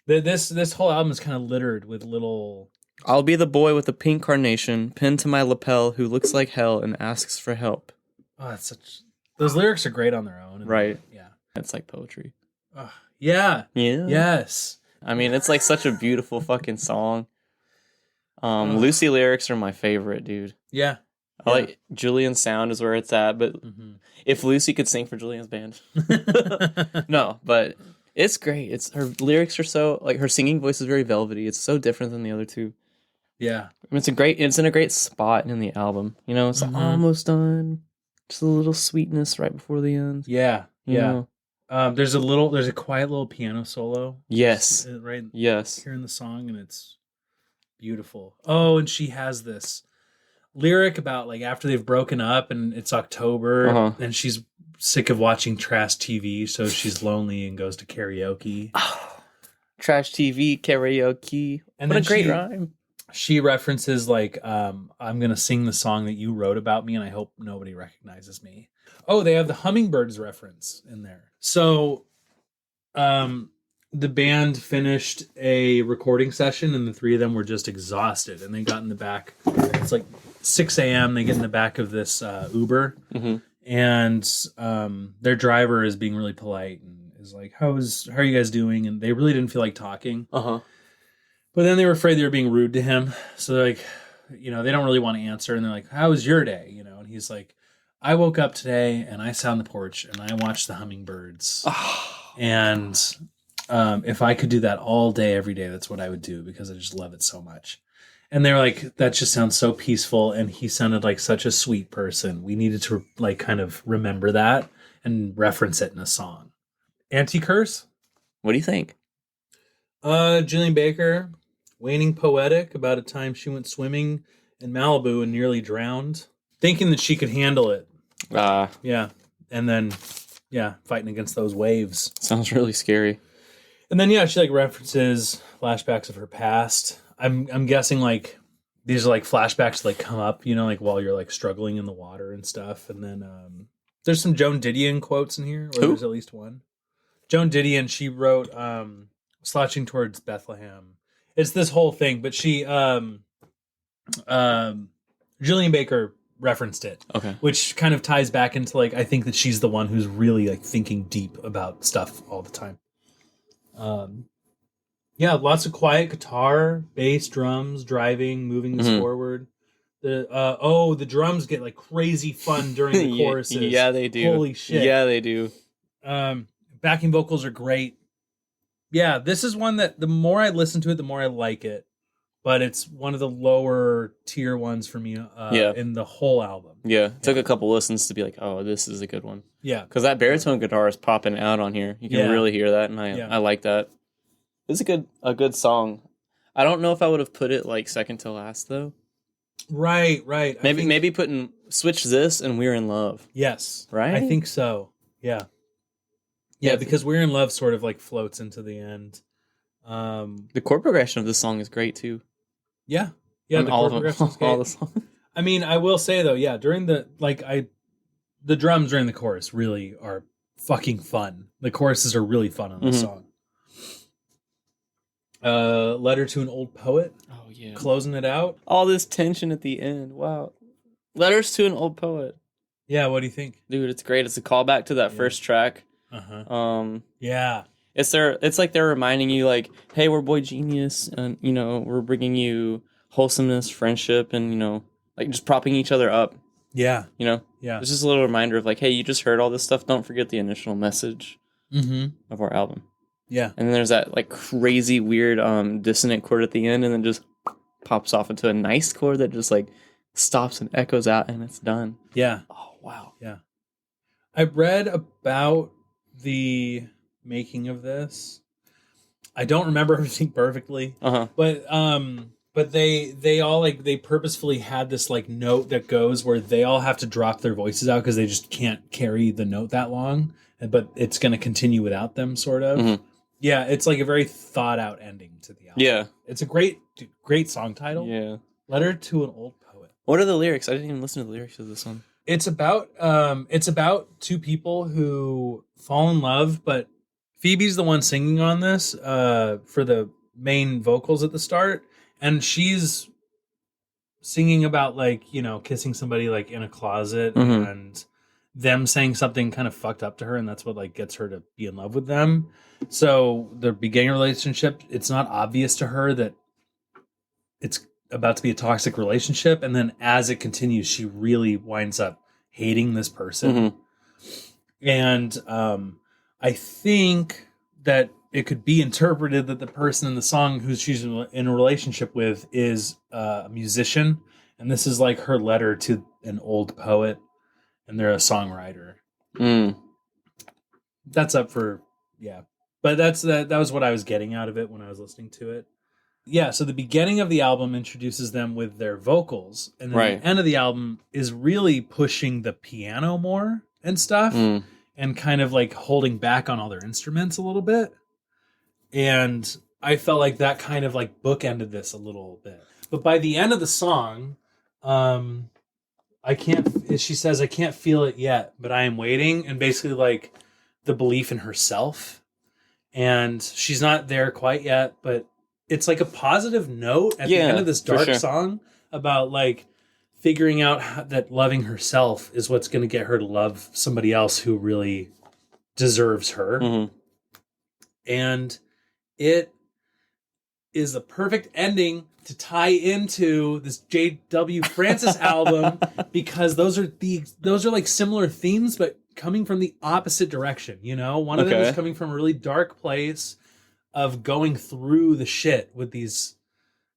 This whole album is kind of littered with little... I'll be the boy with the pink carnation pinned to my lapel who looks like hell and asks for help. Oh, that's such... Those lyrics are great on their own. Right. Yeah. It's like poetry. Yeah. Yeah. Yes. I mean, it's like such a beautiful fucking song. Lucy lyrics are my favorite, dude. Yeah. I like Julian's sound is where it's at, but if Lucy could sing for Julian's band. No, but it's great. It's her lyrics are so like her singing voice is very velvety. It's so different than the other two. Yeah. I mean, it's in a great spot in the album. You know, it's almost done. Just a little sweetness right before the end. Yeah. You know? There's a quiet little piano solo. Yes. Right. Yes. Here in the song, and it's beautiful. Oh, and she has this lyric about like after they've broken up and it's October and she's sick of watching trash TV, so she's lonely and goes to karaoke. Trash TV karaoke. And what then a great rhyme. She references like, I'm going to sing the song that you wrote about me and I hope nobody recognizes me. Oh, they have the hummingbirds reference in there. So the band finished a recording session and the three of them were just exhausted and they got in the back. It's like 6 a.m. They get in the back of this Uber and their driver is being really polite and is like, how are you guys doing? And they really didn't feel like talking. But then they were afraid they were being rude to him. So they're like, you know, they don't really want to answer. And they're like, how was your day? You know, and he's like, I woke up today and I sat on the porch and I watched the hummingbirds. And if I could do that all day, every day, that's what I would do because I just love it so much. And they were like, that just sounds so peaceful. And he sounded like such a sweet person. We needed to like kind of remember that and reference it in a song. Anti-curse? What do you think? Jillian Baker, waning poetic about a time she went swimming in Malibu and nearly drowned, thinking that she could handle it. Yeah. And then, fighting against those waves. Sounds really scary. And then, she like references flashbacks of her past. I'm guessing like these are like flashbacks that like come up, you know, like while you're like struggling in the water and stuff. And then there's some Joan Didion quotes in here, or there's at least one. Joan Didion, she wrote Slouching Towards Bethlehem. It's this whole thing, but she Jillian Baker referenced it. Okay. Which kind of ties back into like I think that she's the one who's really like thinking deep about stuff all the time. Lots of quiet guitar, bass, drums, driving, moving this forward. The drums get like crazy fun during the choruses. Yeah, they do. Holy shit. Yeah, they do. Backing vocals are great. Yeah, this is one that the more I listen to it, the more I like it. But it's one of the lower tier ones for me in the whole album. Yeah, it took a couple listens to be like, oh, this is a good one. Yeah. Because that baritone guitar is popping out on here. You can really hear that, and I like that. It's a good song. I don't know if I would have put it like second to last, though. Right. Maybe switch this and We're in Love. Yes. Right? I think so. Yeah. Yeah, because We're in Love sort of like floats into the end. The chord progression of this song is great, too. Yeah. Yeah, the chord progression is great. All the songs. I mean, I will say, though, during the drums during the chorus really are fucking fun. The choruses are really fun on this song. Letter to an Old Poet. Oh, yeah. Closing it out. All this tension at the end. Wow. Letters to an Old Poet. Yeah, what do you think? Dude, it's great. It's a callback to that first track. Yeah. It's like they're reminding you, like, hey, we're boygenius, and, you know, we're bringing you wholesomeness, friendship, and, you know, like, just propping each other up. Yeah. You know? Yeah. It's just a little reminder of, like, hey, you just heard all this stuff. Don't forget the initial message of our album. Yeah. And then there's that, like, crazy, weird, dissonant chord at the end, and then just pops off into a nice chord that just, like, stops and echoes out, and it's done. Yeah. Oh, wow. Yeah. I read about the making of this. I don't remember everything perfectly, but they all like they purposefully had this like note that goes where they all have to drop their voices out because they just can't carry the note that long, but it's going to continue without them, sort of. Yeah, it's like a very thought out ending to the album. Yeah, it's a great song title. Yeah, Letter to an Old Poet. What are the lyrics? I didn't even listen to the lyrics of this one. It's about two people who fall in love, but Phoebe's the one singing on this for the main vocals at the start, and she's singing about like, you know, kissing somebody like in a closet and them saying something kind of fucked up to her, and that's what like gets her to be in love with them. So the beginning relationship, it's not obvious to her that it's about to be a toxic relationship, and then as it continues, she really winds up hating this person. And I think that it could be interpreted that the person in the song who she's in a relationship with is a musician, and this is like her letter to an old poet, and they're a songwriter. That's up for but that was what I was getting out of it when I was listening to it. Yeah, so the beginning of the album introduces them with their vocals, and then the end of the album is really pushing the piano more and stuff, and kind of like holding back on all their instruments a little bit. And I felt like that kind of like bookended this a little bit. But by the end of the song, she says, I can't feel it yet, but I am waiting. And basically like the belief in herself. And she's not there quite yet, but it's like a positive note at the end of this dark song about like figuring out that loving herself is what's going to get her to love somebody else who really deserves her. And it is the perfect ending to tie into this J.W. Francis album, because those are like similar themes, but coming from the opposite direction. You know, one of them is coming from a really dark place of going through the shit with these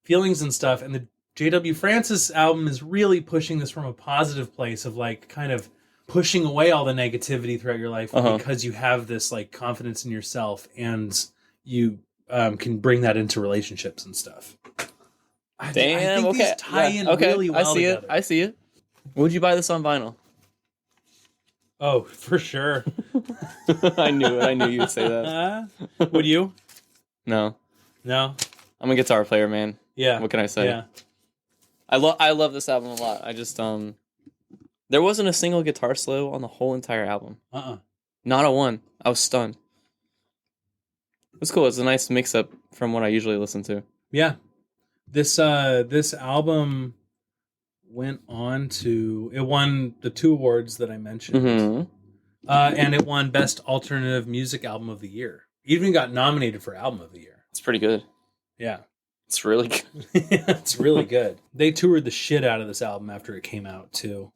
feelings and stuff, and the J.W. Francis album is really pushing this from a positive place of like kind of pushing away all the negativity throughout your life because you have this like confidence in yourself, and you can bring that into relationships and stuff. I think these tie in really well together. I see it. Would you buy this on vinyl? Oh, for sure. I knew it. I knew you would say that. Would you? No. I'm a guitar player, man. Yeah. What can I say? Yeah. I love this album a lot. I just there wasn't a single guitar solo on the whole entire album. Not a one. I was stunned. It's cool. It's a nice mix up from what I usually listen to. Yeah. This album went on to, it won the 2 awards that I mentioned. And it won Best Alternative Music Album of the Year. It even got nominated for Album of the Year. It's pretty good. Yeah. It's really good. It's really good. They toured the shit out of this album after it came out too.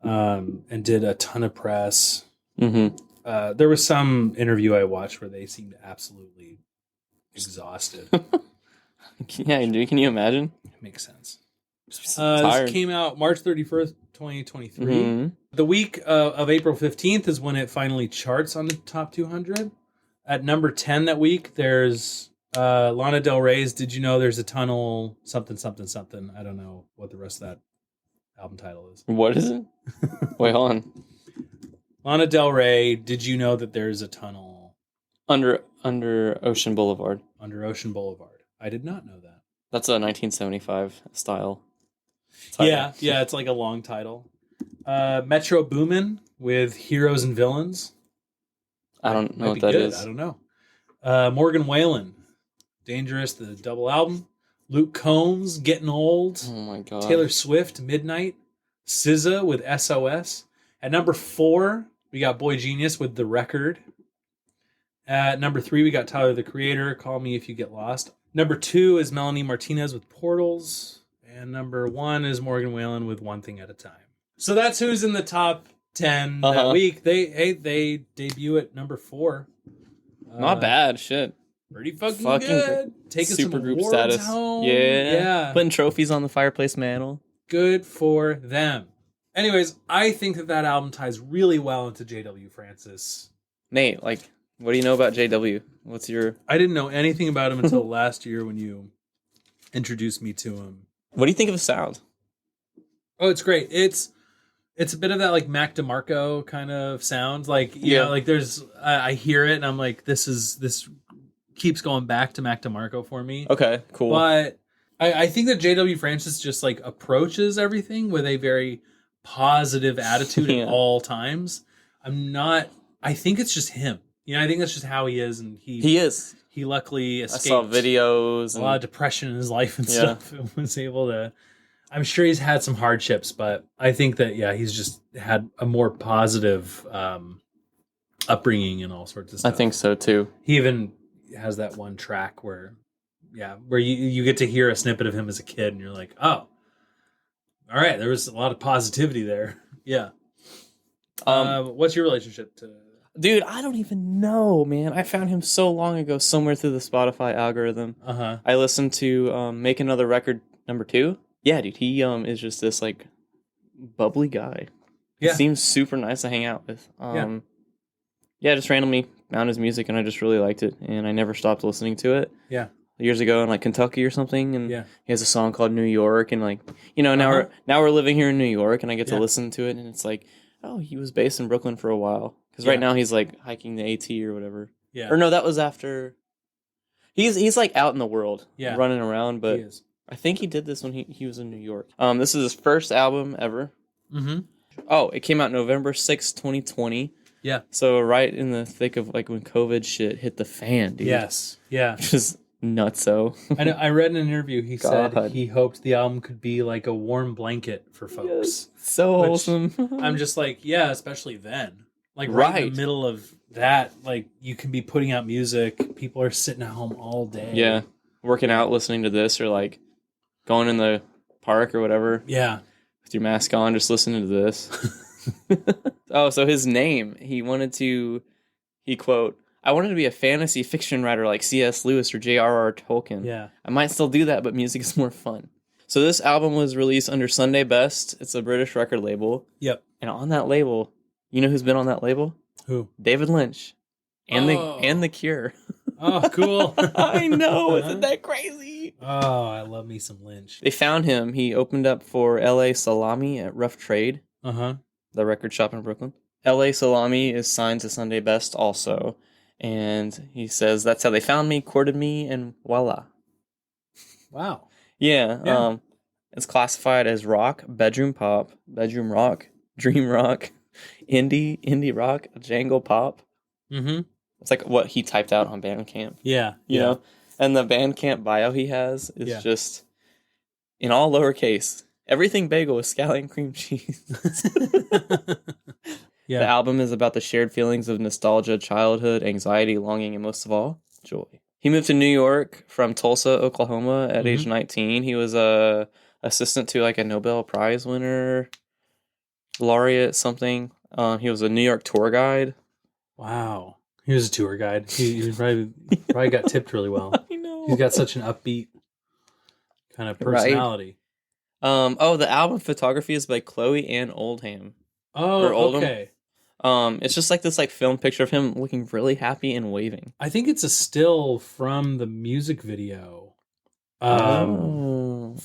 And did a ton of press. there was some interview I watched where they seemed absolutely exhausted. Yeah, dude, can you imagine? It makes sense. Tired. This came out March 31st, 2023. Mhm. The week of April 15th is when it finally charts on the top 200. At number 10 that week, there's Lana Del Rey's Did You Know There's a Tunnel, something, something, something. I don't know what the rest of that album title is. What is it? Wait, hold on. Lana Del Rey, Did You Know That There's a Tunnel Under Ocean Boulevard. under Ocean Boulevard? I did not know that. That's a 1975 style title. Yeah, it's like a long title. Metro Boomin with Heroes and Villains. I don't know Might what be that good. is. I don't know. Morgan Wallen, Dangerous, the double album. Luke Combs, Getting Old. Oh my god. Taylor Swift, Midnight. SZA with SOS. At number 4, we got Boy Genius with The Record. At number 3, we got Tyler, the Creator, Call Me If You Get Lost. Number 2 is Melanie Martinez with Portals. And number 1 is Morgan Wallen with One Thing at a Time. So that's who's in the top 10 that week. They debut at number 4. Not bad, shit. Pretty fucking good. Taking super some group awards status. home. Yeah. Putting trophies on the fireplace mantle. Good for them. Anyways, I think that album ties really well into J.W. Francis. Nate, like, what do you know about JW? What's your... I didn't know anything about him until last year when you introduced me to him. What do you think of his sound? Oh, it's great. It's a bit of that like Mac DeMarco kind of sound. Like, you know, like there's, I hear it and I'm like, this keeps going back to Mac DeMarco for me. Okay, cool. But I think that J.W. Francis just like approaches everything with a very positive attitude at all times. I think it's just him. You know, I think that's just how he is. And he is. He luckily escaped. I saw videos. A lot of depression in his life and stuff. And was able to, I'm sure he's had some hardships, but I think that, he's just had a more positive upbringing and all sorts of stuff. I think so too. He even has that one track where you get to hear a snippet of him as a kid and you're like, oh, all right, there was a lot of positivity there. Yeah. What's your relationship to... Dude, I don't even know, man. I found him so long ago somewhere through the Spotify algorithm. I listened to Make Another Record #2. Yeah, dude, he is just this like bubbly guy. He seems super nice to hang out with. Just randomly found his music and I just really liked it and I never stopped listening to it. Yeah. Years ago in like Kentucky or something, and he has a song called New York, and like, you know, now we're living here in New York and I get to listen to it and it's like, oh, he was based in Brooklyn for a while. Because right now he's like hiking the AT or whatever. Yeah. Or no, that was after. He's like out in the world, running around. But I think he did this when he was in New York. This is his first album ever. Mm-hmm. Oh, it came out November 6th, 2020. Yeah. So right in the thick of like when COVID shit hit the fan, dude. Yes. Yeah. Just nutso. I read in an interview he said he hoped the album could be like a warm blanket for folks. Yes. So wholesome. I'm just like, especially then. Like right in the middle of that, like you can be putting out music. People are sitting at home all day. Yeah. Working out, listening to this, or like going in the park or whatever. Yeah. With your mask on, just listening to this. Oh, so his name, he quote, I wanted to be a fantasy fiction writer like C.S. Lewis or J.R.R. Tolkien. Yeah. I might still do that, but music is more fun. So this album was released under Sunday Best. It's a British record label. Yep. And on that label, you know who's been on that label? Who? David Lynch. And the Cure. Oh, cool. I know. Isn't that crazy? Oh, I love me some Lynch. They found him. He opened up for L.A. Salami at Rough Trade. Uh-huh. The record shop in Brooklyn. L.A. Salami is signed to Sunday Best also. And he says, that's how they found me, courted me, and voila. Wow. Yeah. It's classified as rock, bedroom pop, bedroom rock, dream rock, indie rock, jangle pop. Mm-hmm. It's like what he typed out on Bandcamp. Yeah. You know? And the Bandcamp bio he has is just in all lowercase. Everything bagel with scallion cream cheese. The album is about the shared feelings of nostalgia, childhood, anxiety, longing, and most of all, joy. He moved to New York from Tulsa, Oklahoma at age 19. He was a assistant to like a Nobel Prize winner, laureate, something. He was a New York tour guide. Wow. He was a tour guide. He probably got tipped really well. I know. He's got such an upbeat kind of Right. personality. The album photography is by Chloe Ann Oldham. Oh, Or Oldham. okay. It's just like this like film picture of him looking really happy and waving. I think it's a still from the music video. Because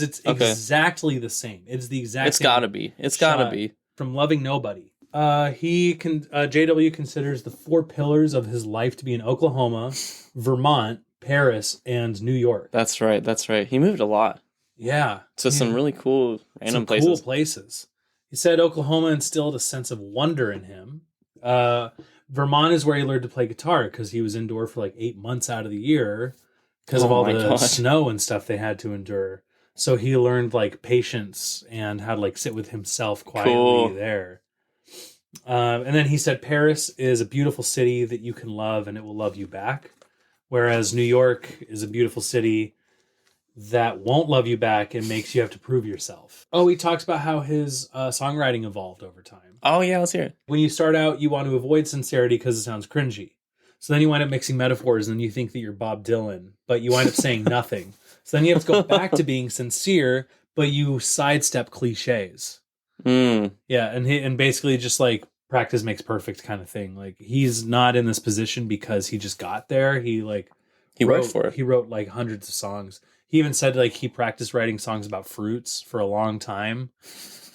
it's exactly the same. It's the exact. It's gotta be. It's gotta be from Loving Nobody. JW considers the 4 pillars of his life to be in Oklahoma, Vermont, Paris, and New York. That's right. That's right. He moved a lot. Yeah. To some really cool random places. Cool places. He said Oklahoma instilled a sense of wonder in him. Vermont is where he learned to play guitar because he was indoor for like 8 months out of the year because of all the snow and stuff they had to endure. So he learned like patience and how to like sit with himself quietly there. And then he said Paris is a beautiful city that you can love and it will love you back. Whereas New York is a beautiful city that won't love you back and makes you have to prove yourself. Oh, he talks about how his songwriting evolved over time. Oh, yeah, let's hear it. When you start out, you want to avoid sincerity because it sounds cringy. So then you wind up mixing metaphors and you think that you're Bob Dylan, but you wind up saying nothing. So then you have to go back to being sincere, but you sidestep cliches. Mm. Yeah, and basically just like practice makes perfect kind of thing. Like he's not in this position because he just got there. He worked for it. He wrote like hundreds of songs. He even said like he practiced writing songs about fruits for a long time.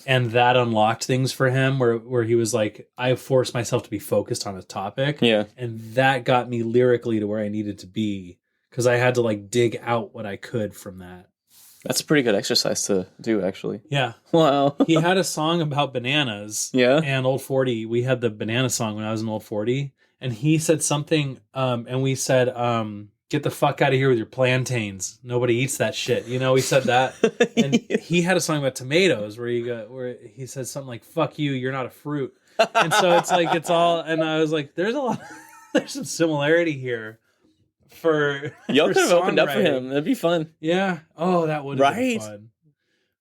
And that unlocked things for him where he was like, I forced myself to be focused on a topic. Yeah. And that got me lyrically to where I needed to be because I had to like dig out what I could from that. That's a pretty good exercise to do, actually. Yeah. Wow. He had a song about bananas. Yeah. And Old 40. We had the banana song when I was in Old 40. And he said something, and we said, get the fuck out of here with your plantains. Nobody eats that shit. You know, he said that. And he had a song about tomatoes where he said something like, fuck you, you're not a fruit. And so it's like, it's all, and I was like, there's some similarity here for y'all could have opened up for him. That'd be fun. Yeah. Oh, that would have been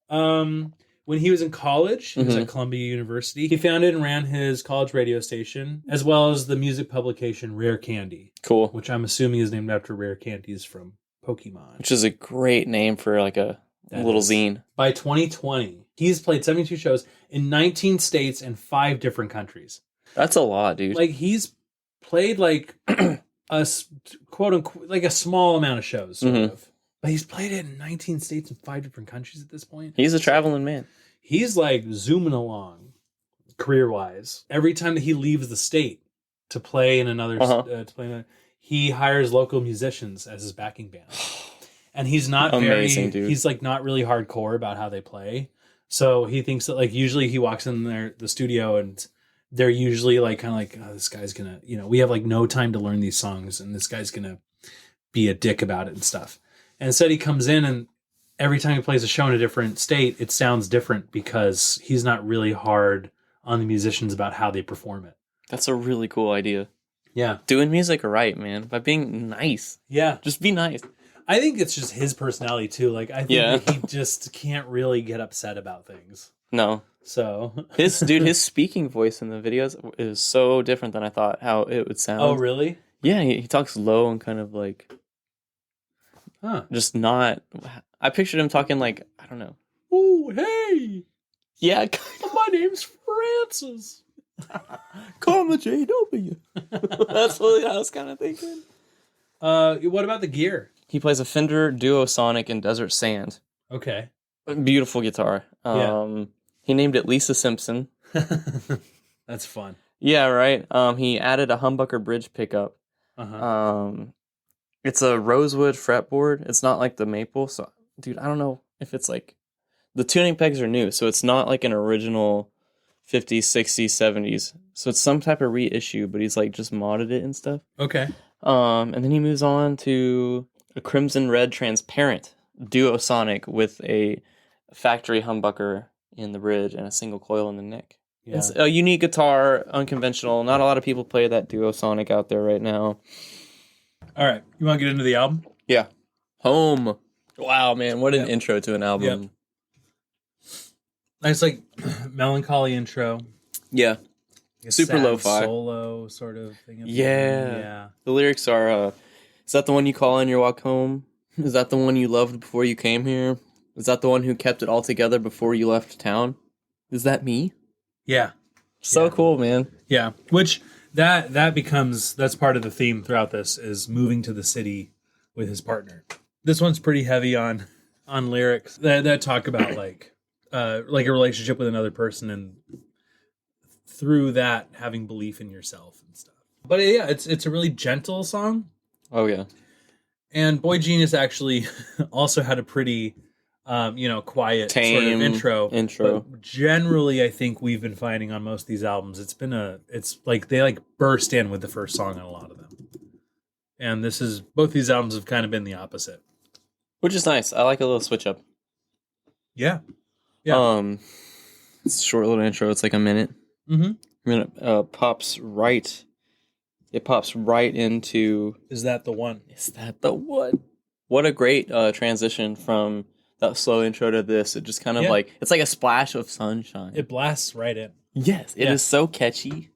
fun. When he was in college, he was at Columbia University. He founded and ran his college radio station, as well as the music publication Rare Candy. Cool. Which I'm assuming is named after Rare Candies from Pokemon. Which is a great name for like a little zine. By 2020, he's played 72 shows in 19 states and 5 different countries. That's a lot, dude. Like he's played like a quote unquote, like a small amount of shows, sort of. But he's played it in 19 states and 5 different countries at this point. He's a traveling man. He's like zooming along career-wise. Every time that he leaves the state to play in another, he hires local musicians as his backing band. And he's not amazing, dude. He's like not really hardcore about how they play. So he thinks that like usually he walks in the studio and they're usually like kind of like, oh, this guy's gonna, we have like no time to learn these songs and this guy's gonna be a dick about it and stuff. And instead he comes in and every time he plays a show in a different state, it sounds different because he's not really hard on the musicians about how they perform it. That's a really cool idea. Yeah. Doing music right, man. By being nice. Yeah. Just be nice. I think it's just his personality too. Like I think that he just can't really get upset about things. No. So his speaking voice in the videos is so different than I thought how it would sound. Oh, really? Yeah, he talks low and kind of like just not. I pictured him talking like, I don't know. Oh, hey. Yeah. My name's Francis. Call me JW. That's what I was kind of thinking. What about the gear? He plays a Fender Duosonic in Desert Sand. Okay. Beautiful guitar. He named it Lisa Simpson. That's fun. Yeah, right. He added a humbucker bridge pickup. It's a rosewood fretboard. It's not like the maple. So, dude, I don't know if it's like the tuning pegs are new, so it's not like an original 50s, 60s, 70s. So it's some type of reissue, but he's like just modded it and stuff. Okay. And then he moves on to a crimson red transparent Duosonic with a factory humbucker in the bridge and a single coil in the neck. Yeah. It's a unique guitar, unconventional. Not a lot of people play that Duosonic out there right now. All right. You want to get into the album? Yeah. Home. Wow, man. What an intro to an album. Yep. Nice, like, melancholy intro. Yeah. A Super sad lo-fi. solo sort of thing. Yeah. The lyrics are, is that the one you call on your walk home? Is that the one you loved before you came here? Is that the one who kept it all together before you left town? Is that me? Yeah. So cool, man. Yeah. Which that becomes, that's part of the theme throughout this, is moving to the city with his partner. This one's pretty heavy on lyrics that talk about like a relationship with another person, and through that having belief in yourself and stuff. But yeah, it's a really gentle song. Oh yeah. And Boy Genius actually also had a pretty quiet Tame sort of intro. But generally, I think we've been finding on most of these albums, it's like they like burst in with the first song on a lot of them. And both these albums have kind of been the opposite. Which is nice. I like a little switch up. Yeah. It's a short little intro. It's like a minute. Mm-hmm. And it pops right. It pops right into. Is that the one? Is that the one? What a great transition from that slow intro to this. It just kind of like, it's like a splash of sunshine. It blasts right in. Yes, it is so catchy.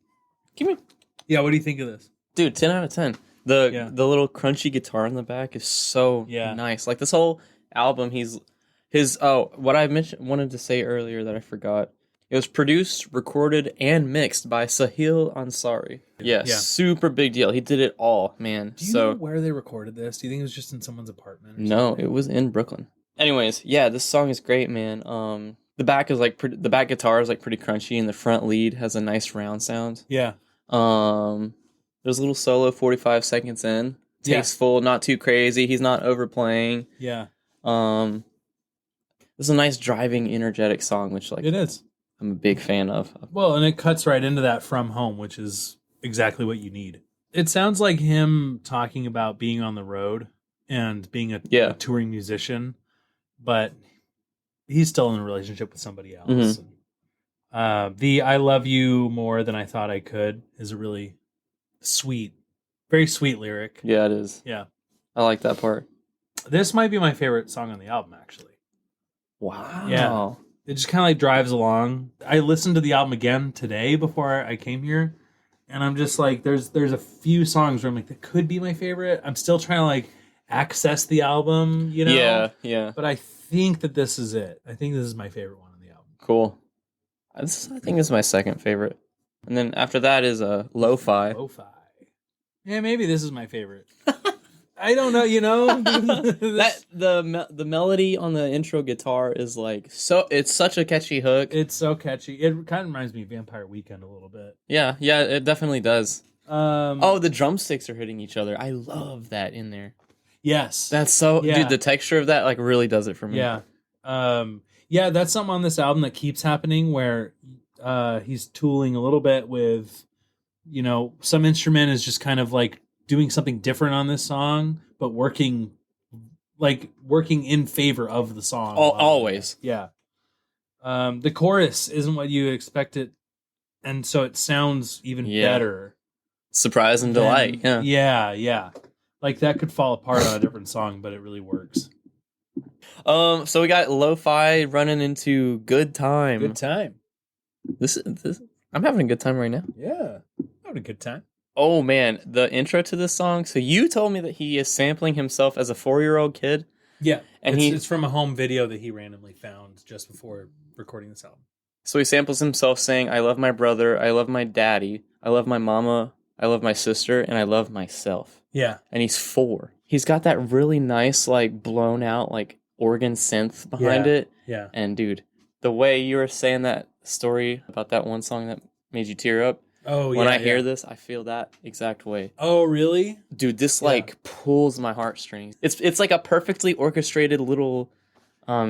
Give me. Yeah, what do you think of this? Dude, 10 out of 10. The little crunchy guitar in the back is so nice. Like this whole album, what I wanted to say earlier that I forgot. It was produced, recorded, and mixed by Sahil Ansari. Yes, super big deal. He did it all, man. Do you know where they recorded this? Do you think it was just in someone's apartment? No, it was in Brooklyn. Anyways, yeah, this song is great, man. The back guitar is like pretty crunchy, and the front lead has a nice round sound. Yeah. There's a little solo 45 seconds in. Tasteful, not too crazy. He's not overplaying. Yeah. This is a nice driving, energetic song, which it is. I'm a big fan of. Well, and it cuts right into that From Home, which is exactly what you need. It sounds like him talking about being on the road and being a touring musician, but he's still in a relationship with somebody else. Mm-hmm. The I Love You More Than I Thought I Could is a really sweet, very sweet lyric. Yeah, it is. Yeah. I like that part. This might be my favorite song on the album, actually. Wow. Yeah. It just kind of like drives along. I listened to the album again today before I came here, and I'm just like, there's a few songs where I'm like, that could be my favorite. I'm still trying to like access the album, you know? Yeah, yeah. But I think that this is it. I think this is my favorite one on the album. Cool. I think this is my second favorite. And then after that is Lo-Fi. Lo-Fi. Yeah, maybe this is my favorite. I don't know, you know. The melody on the intro guitar is like it's such a catchy hook. It's so catchy. It kind of reminds me of Vampire Weekend a little bit. Yeah, it definitely does. The drumsticks are hitting each other. I love that in there. Yes. That's so dude, the texture of that like really does it for me. Yeah. That's something on this album that keeps happening where he's tooling a little bit with, some instrument is just kind of like doing something different on this song, but working in favor of the song. Always. Yeah. The chorus isn't what you expect it, and so it sounds even better. Surprise and delight. Yeah. Like that could fall apart on a different song, but it really works. So we got Lo-Fi running into Good Time. Good Time. This I'm having a good time right now. Yeah. Having a good time. Oh man, the intro to this song. So you told me that he is sampling himself as a 4-year-old kid. Yeah, and it's from a home video that he randomly found just before recording this album. So he samples himself saying, "I love my brother, I love my daddy, I love my mama, I love my sister, and I love myself." Yeah, and he's 4. He's got that really nice, like blown out, like organ synth behind it. Yeah, and dude, the way you were saying that story about that one song that made you tear up. Oh, yeah. When I hear this, I feel that exact way. Oh, really? Dude, this pulls my heartstrings. It's like a perfectly orchestrated little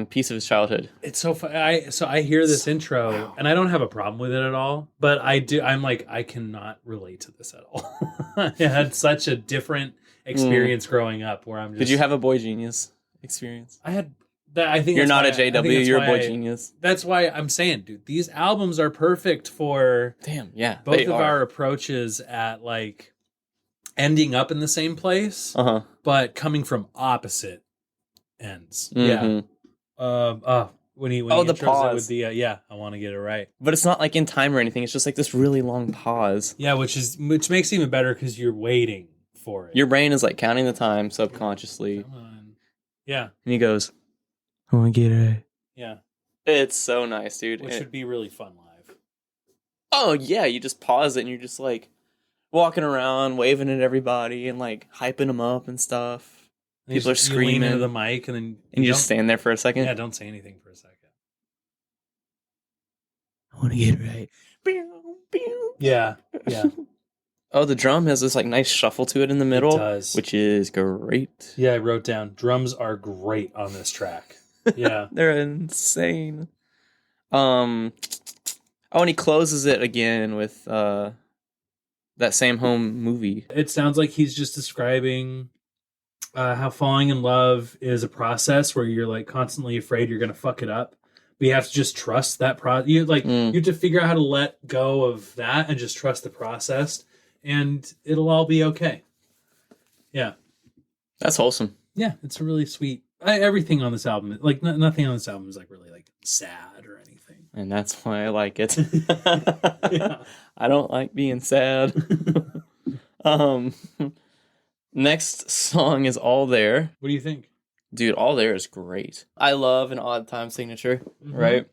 piece of his childhood. It's so fun. I hear this intro and I don't have a problem with it at all, but I do. I'm like, I cannot relate to this at all. I had such a different experience growing up where I'm just. Did you have a Boy Genius experience? I had. I think you're not a JW. You're a Boy Genius. That's why I'm saying, dude, these albums are perfect for both of our approaches at like ending up in the same place, but coming from opposite ends. Mm-hmm. Yeah. when he the intros it pause. with the I want to get it right. But it's not like in time or anything. It's just like this really long pause. Yeah, which makes it even better because you're waiting for it. Your brain is like counting the time subconsciously. Come on. Yeah. And he goes, I want to get it right. Yeah. It's so nice, dude. Which would be really fun live. Oh, yeah. You just pause it and you're just like walking around, waving at everybody and like hyping them up and stuff. People are screaming. You lean into the mic and then... And you just stand there for a second? Yeah, don't say anything for a second. I want to get it right. Yeah. Yeah. Oh, the drum has this like nice shuffle to it in the middle. It does. Which is great. Yeah, I wrote down, drums are great on this track. Yeah. They're insane. Oh, and he closes it again with that same home movie. It sounds like he's just describing how falling in love is a process where you're like constantly afraid you're going to fuck it up. But you have to just trust that process. You have to figure out how to let go of that and just trust the process, and it'll all be okay. Yeah. That's wholesome. Yeah, it's a really sweet. Everything on this album, like nothing on this album is like really like sad or anything. And that's why I like it. Yeah. I don't like being sad. Next song is All There. What do you think? Dude, All There is great. I love an odd time signature, right?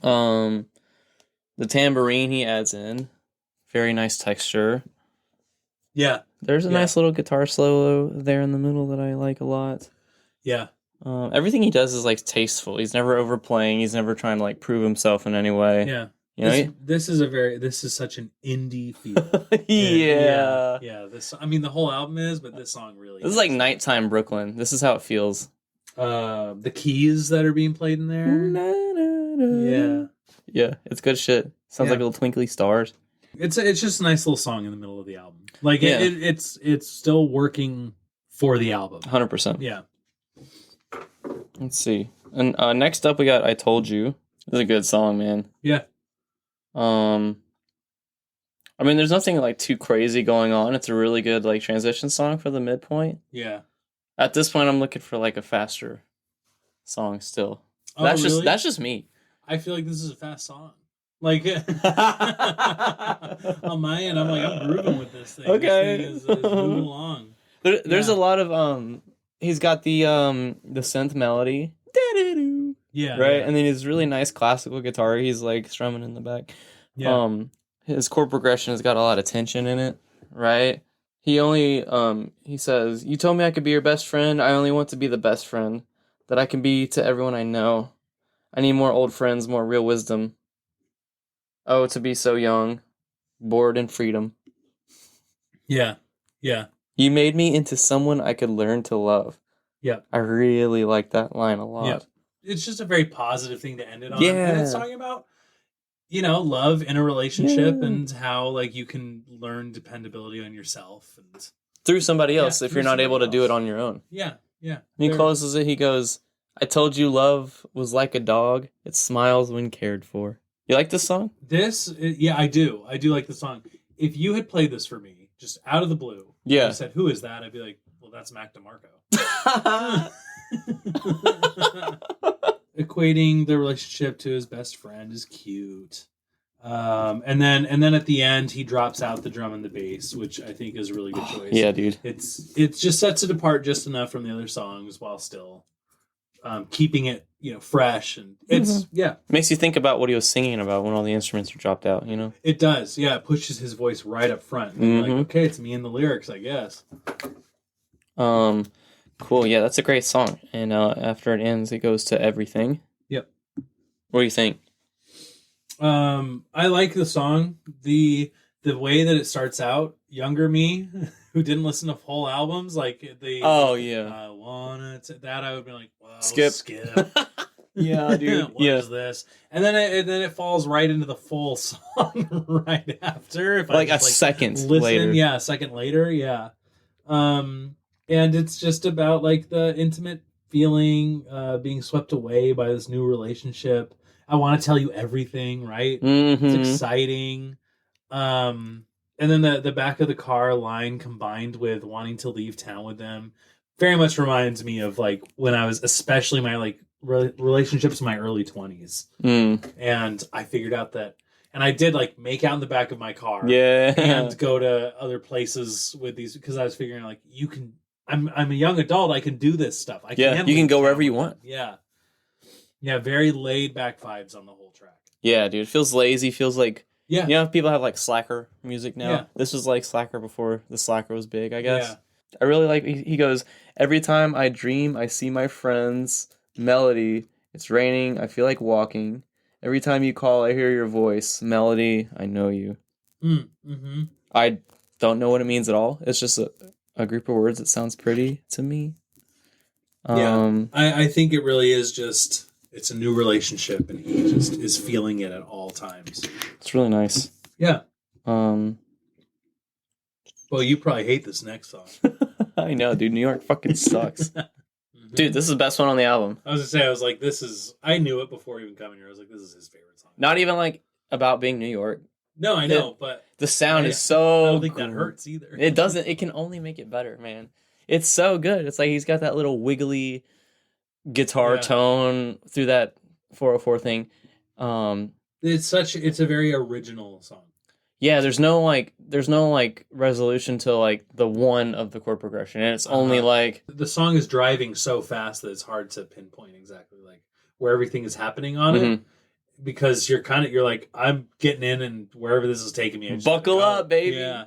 The tambourine he adds in, very nice texture. Yeah. There's a nice little guitar solo there in the middle that I like a lot. Yeah. Everything he does is like tasteful. He's never overplaying. He's never trying to like prove himself in any way. Yeah. You know, this is such an indie feel. Yeah. Yeah. The whole album is, but this song really. This is like nighttime Brooklyn. This is how it feels. The keys that are being played in there. Yeah. Yeah, it's good shit. Sounds like little twinkly stars. It's just a nice little song in the middle of the album. Like it's still working for the album. 100%. Yeah. Let's see. And next up we got I Told You. This is a good song, man. Yeah. There's nothing like too crazy going on. It's a really good like transition song for the midpoint. Yeah. At this point I'm looking for like a faster song still. Oh, That's really? that's just me. I feel like this is a fast song. Like on my end, I'm grooving with this thing. Okay. This thing is moving along. There's a lot of he's got the synth melody. Yeah. Right? Yeah. And then his really nice classical guitar he's like strumming in the back. Yeah. His chord progression has got a lot of tension in it, right? He only he says, "You told me I could be your best friend. I only want to be the best friend that I can be to everyone I know. I need more old friends, more real wisdom. Oh, to be so young, bored in freedom. Yeah. Yeah. You made me into someone I could learn to love." Yeah. I really like that line a lot. Yeah. It's just a very positive thing to end it on. Yeah. And it's talking about, love in a relationship and how like you can learn dependability on yourself and through somebody else if you're not able to do it on your own. Yeah. Yeah. And he closes it, he goes, "I told you love was like a dog. It smiles when cared for." You like this song? I do. I do like the song. If you had played this for me, just out of the blue, Yeah. you said, "Who is that?" I'd be like, "Well, that's Mac DeMarco." Equating the relationship to his best friend is cute. And then at the end he drops out the drum and the bass, which I think is a really good choice. Yeah, dude. It just sets it apart just enough from the other songs while still keeping it, fresh, and it's Makes you think about what he was singing about when all the instruments are dropped out, It does. Yeah, it pushes his voice right up front. Like, okay, it's me and the lyrics, I guess. Cool. Yeah, that's a great song. And after it ends, it goes to Everything. Yep. What do you think? I like the song. The way that it starts out, younger me, who didn't listen to whole albums, like Oh yeah. I wanna that I would be like, wow, Skip. Yeah, dude. What is this? And then it falls right into the full song right after. If Like I a just, second listen, later. Yeah, a second later, yeah. And it's just about like the intimate feeling, being swept away by this new relationship. I want to tell you everything, right? It's exciting. And then the back of the car line combined with wanting to leave town with them very much reminds me of like when I was, especially my like relationships in my early 20s. And I figured out that, and I did like make out in the back of my car, and go to other places with these, because I was figuring like, I'm a young adult, I can do this stuff. You can go wherever you want. Yeah, very laid back vibes on the whole track. Yeah, dude, it feels lazy, feels like, yeah, you know, people have like slacker music now. Yeah. This was like slacker before the slacker was big, I guess. I really like, he goes, every time I dream, I see my friends, melody, it's raining, I feel like walking. Every time you call, I hear your voice, melody, I know you. Mm-hmm. I don't know what it means at all. It's just a group of words that sounds pretty to me. I think it really is just, it's a new relationship, and he just is feeling it at all times. It's really nice. Yeah. Well, you probably hate this next song. I know, dude. New York fucking sucks. Dude, this is the best one on the album. I was gonna say, I was like, I knew it before even coming here. I was like, this is his favorite song. Not even like about being New York. No, I know, but the sound is so. I don't think that hurts either. It doesn't. It can only make it better, man. It's so good. It's like he's got that little wiggly guitar tone through that 404 thing. It's a very original song. Yeah, there's no resolution to like the one of the chord progression, and it's only like the song is driving so fast that it's hard to pinpoint exactly like where everything is happening on it, because you're like, I'm getting in, and wherever this is taking me, buckle up, baby. Yeah.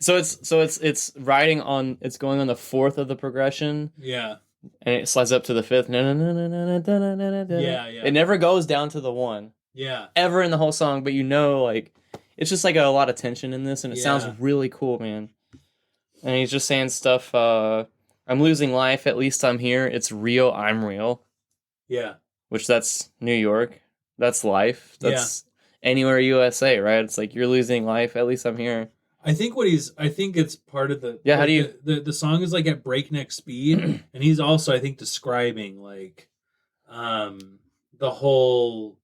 So it's riding on. It's going on the fourth of the progression. Yeah. And it slides up to the fifth. Yeah. It never goes down to the one. Yeah. Ever in the whole song, but like. It's just like a lot of tension in this, and it sounds really cool, man. And he's just saying stuff, I'm losing life, at least I'm here. It's real, I'm real. Yeah. Which that's New York. That's life. That's anywhere USA, right? It's like, you're losing life, at least I'm here. I think it's part of the... Yeah, how do you... The song is like at breakneck speed, and he's also, I think, describing like the whole...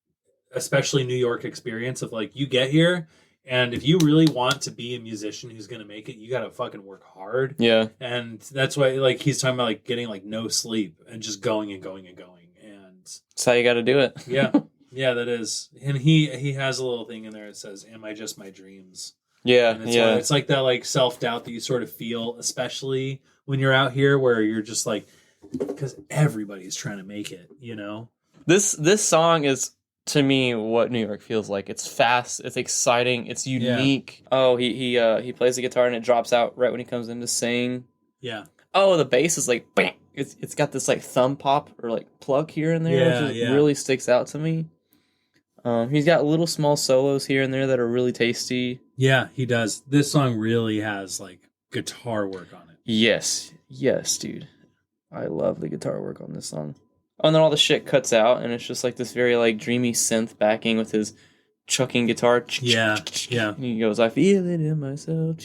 especially New York experience of like, you get here, and if you really want to be a musician who's going to make it, you got to fucking work hard. Yeah. And that's why like he's talking about like getting like no sleep and just going and going and going. And that's how you got to do it. Yeah. Yeah, that is. And he has a little thing in there that says, am I just my dreams? Yeah. And it's like that like self-doubt that you sort of feel, especially when you're out here, where you're just like, because everybody's trying to make it, you know? This song is, to me, what New York feels like. It's fast, it's exciting, it's unique. Yeah. Oh, he plays the guitar and it drops out right when he comes in to sing. Yeah. Oh, the bass is like bang. It's got this like thumb pop or like pluck here and there, which really sticks out to me. He's got little small solos here and there that are really tasty. Yeah, he does. This song really has like guitar work on it. Yes, dude. I love the guitar work on this song. Oh, and then all the shit cuts out, and it's just like this very like dreamy synth backing with his chucking guitar. Yeah. And he goes, I feel it in myself.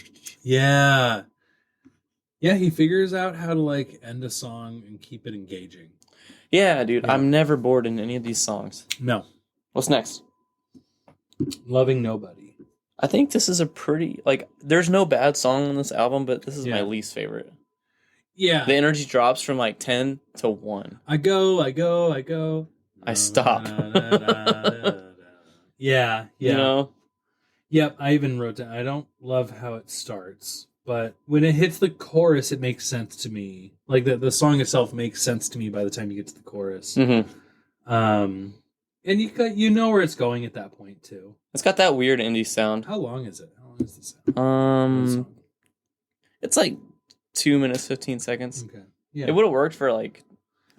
Yeah. Yeah, he figures out how to like end a song and keep it engaging. Yeah, dude. Yeah. I'm never bored in any of these songs. No. What's next? Loving Nobody. I think this is a pretty, like, there's no bad song on this album, but this is my least favorite. Yeah. The energy drops from like 10 to 1. I go. I stop. Yeah. You know? Yep, I even wrote down, I don't love how it starts, but when it hits the chorus, it makes sense to me. Like the song itself makes sense to me by the time you get to the chorus. Mm-hmm. And you know where it's going at that point too. It's got that weird indie sound. How long is it? How long is the sound? It's like 2 minutes, 15 seconds. Okay. Yeah. It would have worked for like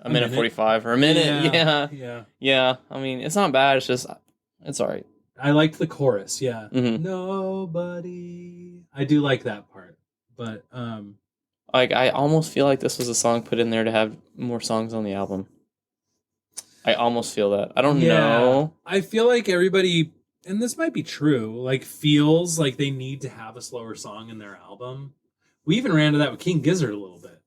a minute 45 or a minute. Yeah. I mean, it's not bad. It's just, it's all right. I liked the chorus. Yeah. Mm-hmm. Nobody. I do like that part. But, like, I almost feel like this was a song put in there to have more songs on the album. I almost feel that. I don't know. I feel like everybody, and this might be true, like feels like they need to have a slower song in their album. We even ran into that with King Gizzard a little bit.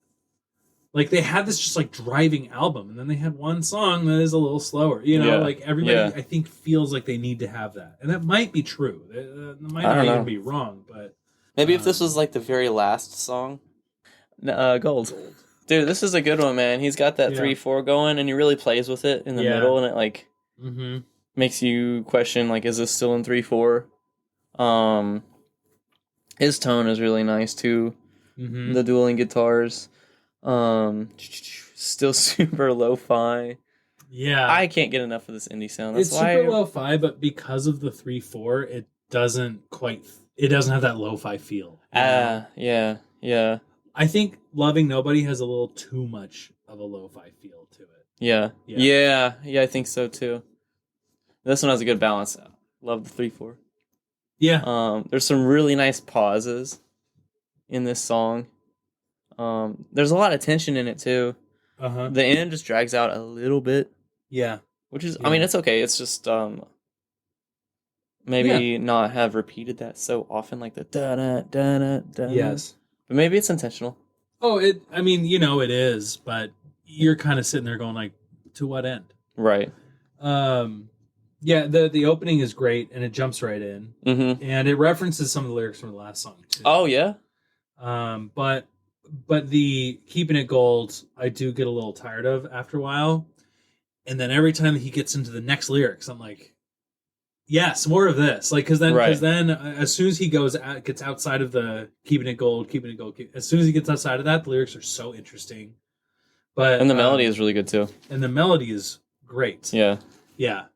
Like they had this just like driving album, and then they had one song that is a little slower. You know, like everybody, I think, feels like they need to have that, and that might be true. That might not even be wrong, but maybe if this was like the very last song, Gold. Dude, this is a good one, man. He's got that 3/4 going, and he really plays with it in the middle, and it like makes you question, like, is this still in 3/4? His tone is really nice too. The dueling guitars, still super lo-fi. Yeah, I can't get enough of this indie sound. That's it's why super lo-fi, but because of the 3/4, it doesn't have that lo-fi feel. Yeah. I think Loving Nobody has a little too much of a lo-fi feel to it. Yeah, I think so too. This one has a good balance. Love the 3/4. Yeah. There's some really nice pauses in this song. There's a lot of tension in it too. The end just drags out a little bit. Yeah. Which is, I mean, it's okay. It's just maybe not have repeated that so often, like the da-da. Yes. But maybe it's intentional. Oh, I mean, it is, but you're kind of sitting there going like, to what end? Right. Yeah, the opening is great, and it jumps right in. And it references some of the lyrics from the last song, too. Oh, yeah? But the Keeping It Gold, I do get a little tired of after a while. And then every time he gets into the next lyrics, I'm like, yes, more of this. Like, because then as soon as he gets outside of the Keeping It Gold, as soon as he gets outside of that, the lyrics are so interesting. And the melody is really good too. And the melody is great. Yeah.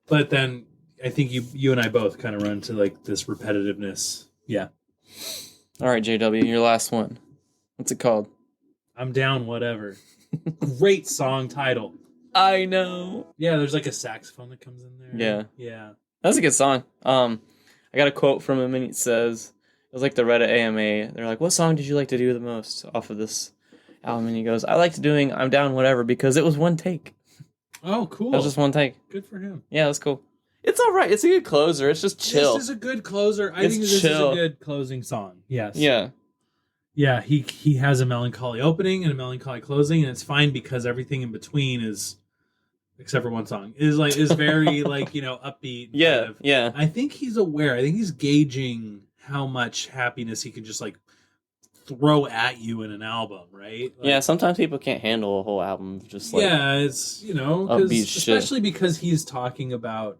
But then I think you and I both kind of run to like this repetitiveness. Yeah. All right, JW, your last one. What's it called? I'm Down, Whatever. Great song title. I know. Yeah, there's like a saxophone that comes in there. Yeah. That's a good song. I got a quote from him, and it says, it was like the Reddit AMA. They're like, what song did you like to do the most off of this album? And he goes, I liked doing I'm Down Whatever because it was one take. Oh, cool. That was just one take. Good for him. Yeah, that's cool. It's all right. It's a good closer. It's just chill. This is a good closer. I think this is a good closing song. Yes. Yeah. Yeah, he has a melancholy opening and a melancholy closing, and it's fine because everything in between is, except for one song, is very like, upbeat. Yeah. I think he's aware. I think he's gauging how much happiness he can just like throw at you in an album, right? Like, yeah, sometimes people can't handle a whole album just like it's upbeat especially because he's talking about,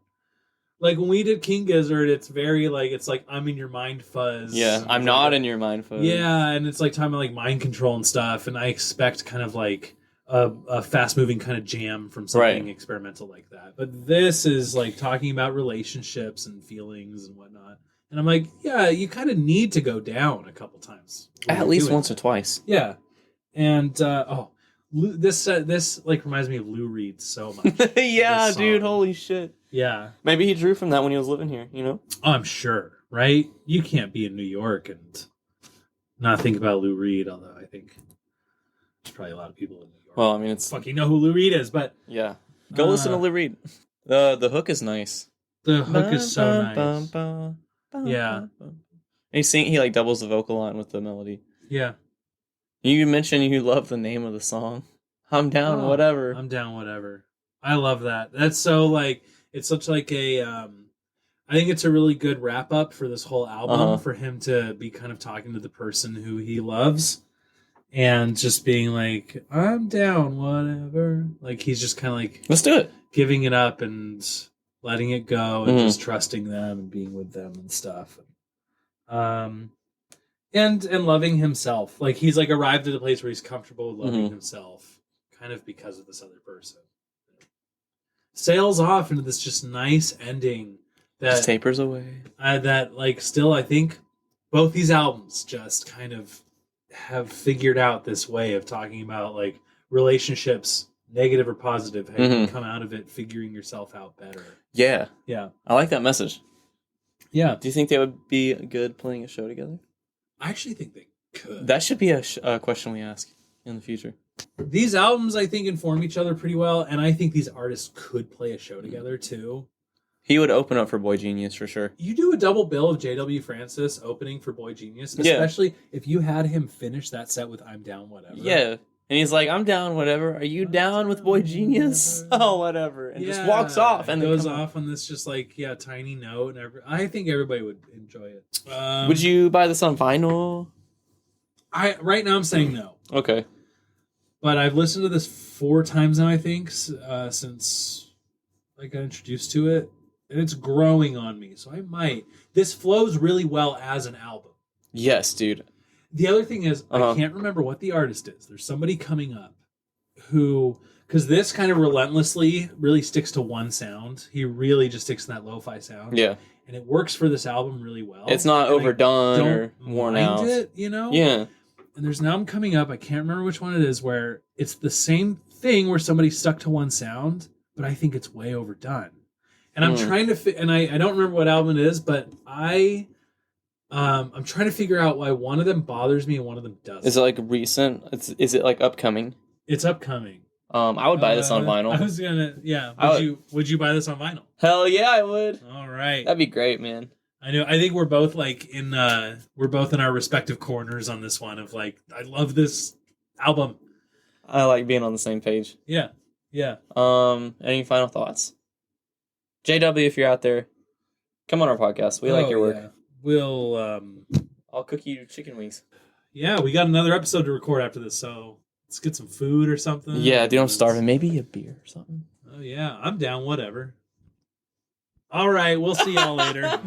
like, when we did King Gizzard, it's very like, it's like I'm in your mind fuzz. Yeah, I'm not in your mind fuzz. Yeah, and it's like talking about like mind control and stuff, and I expect kind of like a fast moving kind of jam from something experimental like that. But this is like talking about relationships and feelings and whatnot. And I'm like, yeah, you kind of need to go down a couple times. At least once or twice. Yeah. And, this like reminds me of Lou Reed so much. Yeah, dude, holy shit. Yeah. Maybe he drew from that when he was living here, Oh, I'm sure, right? You can't be in New York and not think about Lou Reed, although I think there's probably a lot of people in New York. Well, I mean, it's fucking know who Lou Reed is, but yeah. Go listen to Lou Reed. The hook is nice. The hook is so nice. Yeah. And he like doubles the vocal line with the melody. Yeah. You mentioned you love the name of the song. I'm Down Whatever. I'm Down Whatever. I love that. That's so like, it's such like a I think it's a really good wrap up for this whole album, for him to be kind of talking to the person who he loves and just being like, I'm down, whatever. Like, he's just kind of like, let's do it, giving it up and letting it go and just trusting them and being with them and stuff. And loving himself. Like, he's like arrived at a place where he's comfortable loving himself, kind of because of this other person. Sails off into this just nice ending that just tapers away. That like still, I think both these albums just kind of have figured out this way of talking about like relationships, negative or positive, how you can come out of it figuring yourself out better. Yeah. I like that message. Yeah. Do you think they would be good playing a show together? I actually think they could. That should be a question we ask in the future. These albums, I think, inform each other pretty well, and I think these artists could play a show together, too. He would open up for boygenius, for sure. You do a double bill of J.W. Francis opening for boygenius, especially if you had him finish that set with I'm Down Whatever. Yeah. And he's like, I'm down, whatever. Are you down with boygenius? Oh, whatever. And just walks off. And goes off on this just like, tiny note. And I think everybody would enjoy it. Would you buy this on vinyl? Right now I'm saying no. Okay. But I've listened to this 4 times now, I think, since I got introduced to it. And it's growing on me. So I might. This flows really well as an album. Yes, dude. The other thing is, I can't remember what the artist is. There's somebody coming up who, because this kind of relentlessly really sticks to one sound. He really just sticks to that lo-fi sound. Yeah. And it works for this album really well. It's not overdone or worn out. It, you know? Yeah. And there's an album coming up, I can't remember which one it is, where it's the same thing where somebody stuck to one sound, but I think it's way overdone. And I'm trying to, and I don't remember what album it is, but I'm trying to figure out why one of them bothers me and one of them doesn't. Is it like recent? Is it like upcoming? It's upcoming. I would buy this on vinyl. I was gonna, yeah. Would you buy this on vinyl? Hell yeah, I would. All right, that'd be great, man. I know. I think we're both like we're both in our respective corners on this one. Of like, I love this album. I like being on the same page. Yeah, yeah. Any final thoughts? JW, if you're out there, come on our podcast. We like your work. Yeah. We'll I'll cook you chicken wings. Yeah, we got another episode to record after this, so let's get some food or something. Yeah, dude, I'm starving. Maybe a beer or something. Oh yeah, I'm down. Whatever. All right, we'll see y'all later.